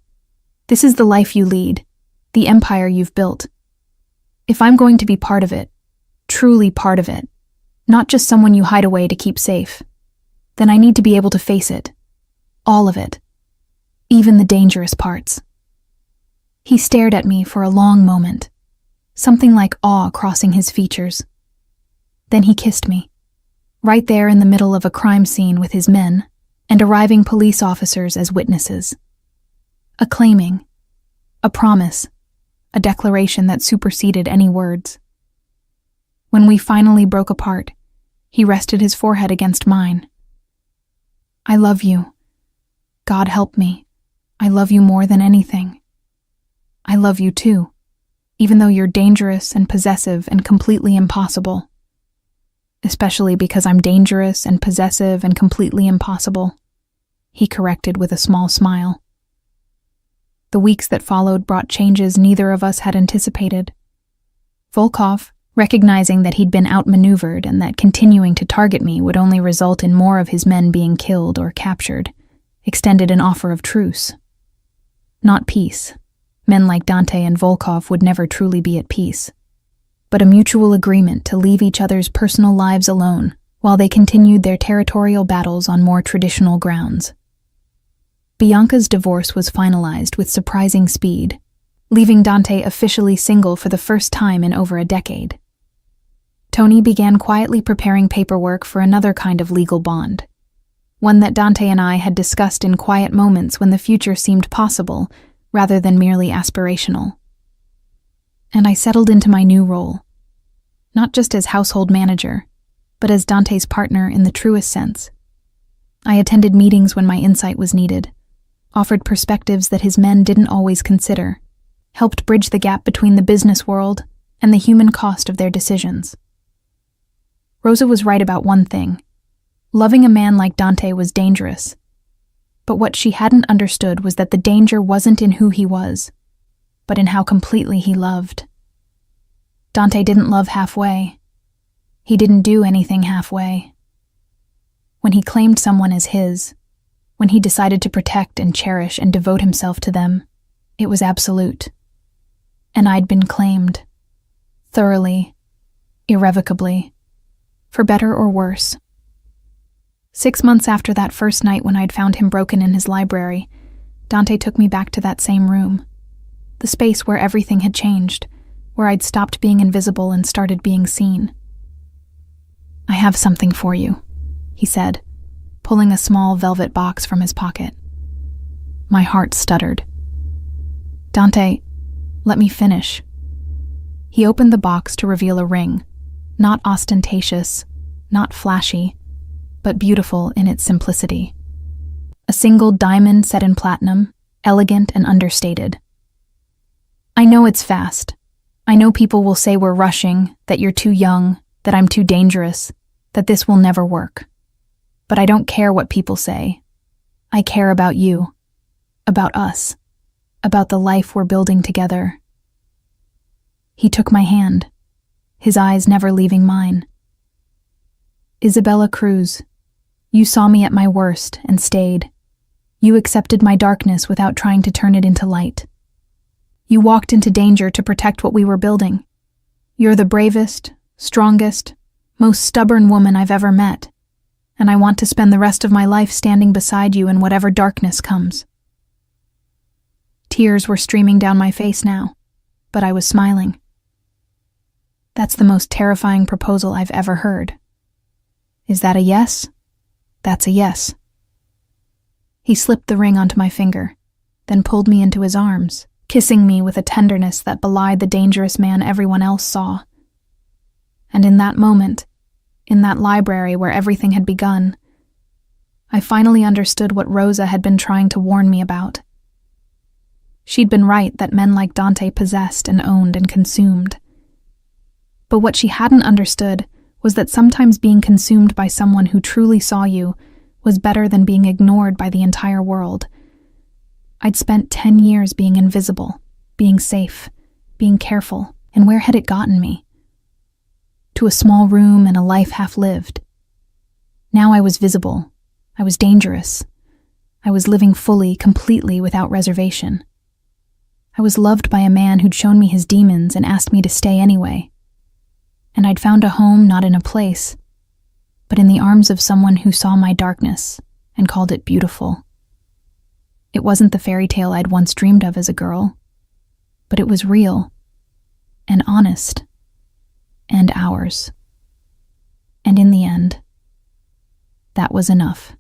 This is the life you lead, the empire you've built. If I'm going to be part of it, truly part of it, not just someone you hide away to keep safe, then I need to be able to face it. All of it. Even the dangerous parts. He stared at me for a long moment, something like awe crossing his features. Then he kissed me, right there in the middle of a crime scene with his men and arriving police officers as witnesses. A claiming, a promise, a declaration that superseded any words. When we finally broke apart, he rested his forehead against mine. I love you. God help me. I love you more than anything. I love you too, even though you're dangerous and possessive and completely impossible. Especially because I'm dangerous and possessive and completely impossible, he corrected with a small smile. The weeks that followed brought changes neither of us had anticipated. Volkov, recognizing that he'd been outmaneuvered and that continuing to target me would only result in more of his men being killed or captured, extended an offer of truce. Not peace. Men like Dante and Volkov would never truly be at peace. But a mutual agreement to leave each other's personal lives alone while they continued their territorial battles on more traditional grounds. Bianca's divorce was finalized with surprising speed, leaving Dante officially single for the first time in over a decade. Tony began quietly preparing paperwork for another kind of legal bond, one that Dante and I had discussed in quiet moments when the future seemed possible rather than merely aspirational. And I settled into my new role, not just as household manager, but as Dante's partner in the truest sense. I attended meetings when my insight was needed, offered perspectives that his men didn't always consider, helped bridge the gap between the business world and the human cost of their decisions. Rosa was right about one thing. Loving a man like Dante was dangerous. But what she hadn't understood was that the danger wasn't in who he was, but in how completely he loved. Dante didn't love halfway. He didn't do anything halfway. When he claimed someone as his, when he decided to protect and cherish and devote himself to them, it was absolute. And I'd been claimed. Thoroughly. Irrevocably. For better or worse. 6 months after that first night when I'd found him broken in his library, Dante took me back to that same room. The space where everything had changed, where I'd stopped being invisible and started being seen. I have something for you, he said, pulling a small velvet box from his pocket. My heart stuttered. Dante, let me finish. He opened the box to reveal a ring, not ostentatious, not flashy, but beautiful in its simplicity. A single diamond set in platinum, elegant and understated. I know it's fast. I know people will say we're rushing, that you're too young, that I'm too dangerous, that this will never work. But I don't care what people say. I care about you, about us, about the life we're building together. He took my hand, his eyes never leaving mine. Isabella Cruz, you saw me at my worst and stayed. You accepted my darkness without trying to turn it into light. You walked into danger to protect what we were building. You're the bravest, strongest, most stubborn woman I've ever met, and I want to spend the rest of my life standing beside you in whatever darkness comes. Tears were streaming down my face now, but I was smiling. That's the most terrifying proposal I've ever heard. Is that a yes? That's a yes. He slipped the ring onto my finger, then pulled me into his arms, kissing me with a tenderness that belied the dangerous man everyone else saw. And in that moment, in that library where everything had begun, I finally understood what Rosa had been trying to warn me about. She'd been right that men like Dante possessed and owned and consumed. But what she hadn't understood was that sometimes being consumed by someone who truly saw you was better than being ignored by the entire world. I'd spent 10 years being invisible, being safe, being careful, and where had it gotten me? To a small room and a life half-lived. Now I was visible. I was dangerous. I was living fully, completely, without reservation. I was loved by a man who'd shown me his demons and asked me to stay anyway. And I'd found a home not in a place, but in the arms of someone who saw my darkness and called it beautiful. It wasn't the fairy tale I'd once dreamed of as a girl, but it was real and honest and ours. And in the end, that was enough.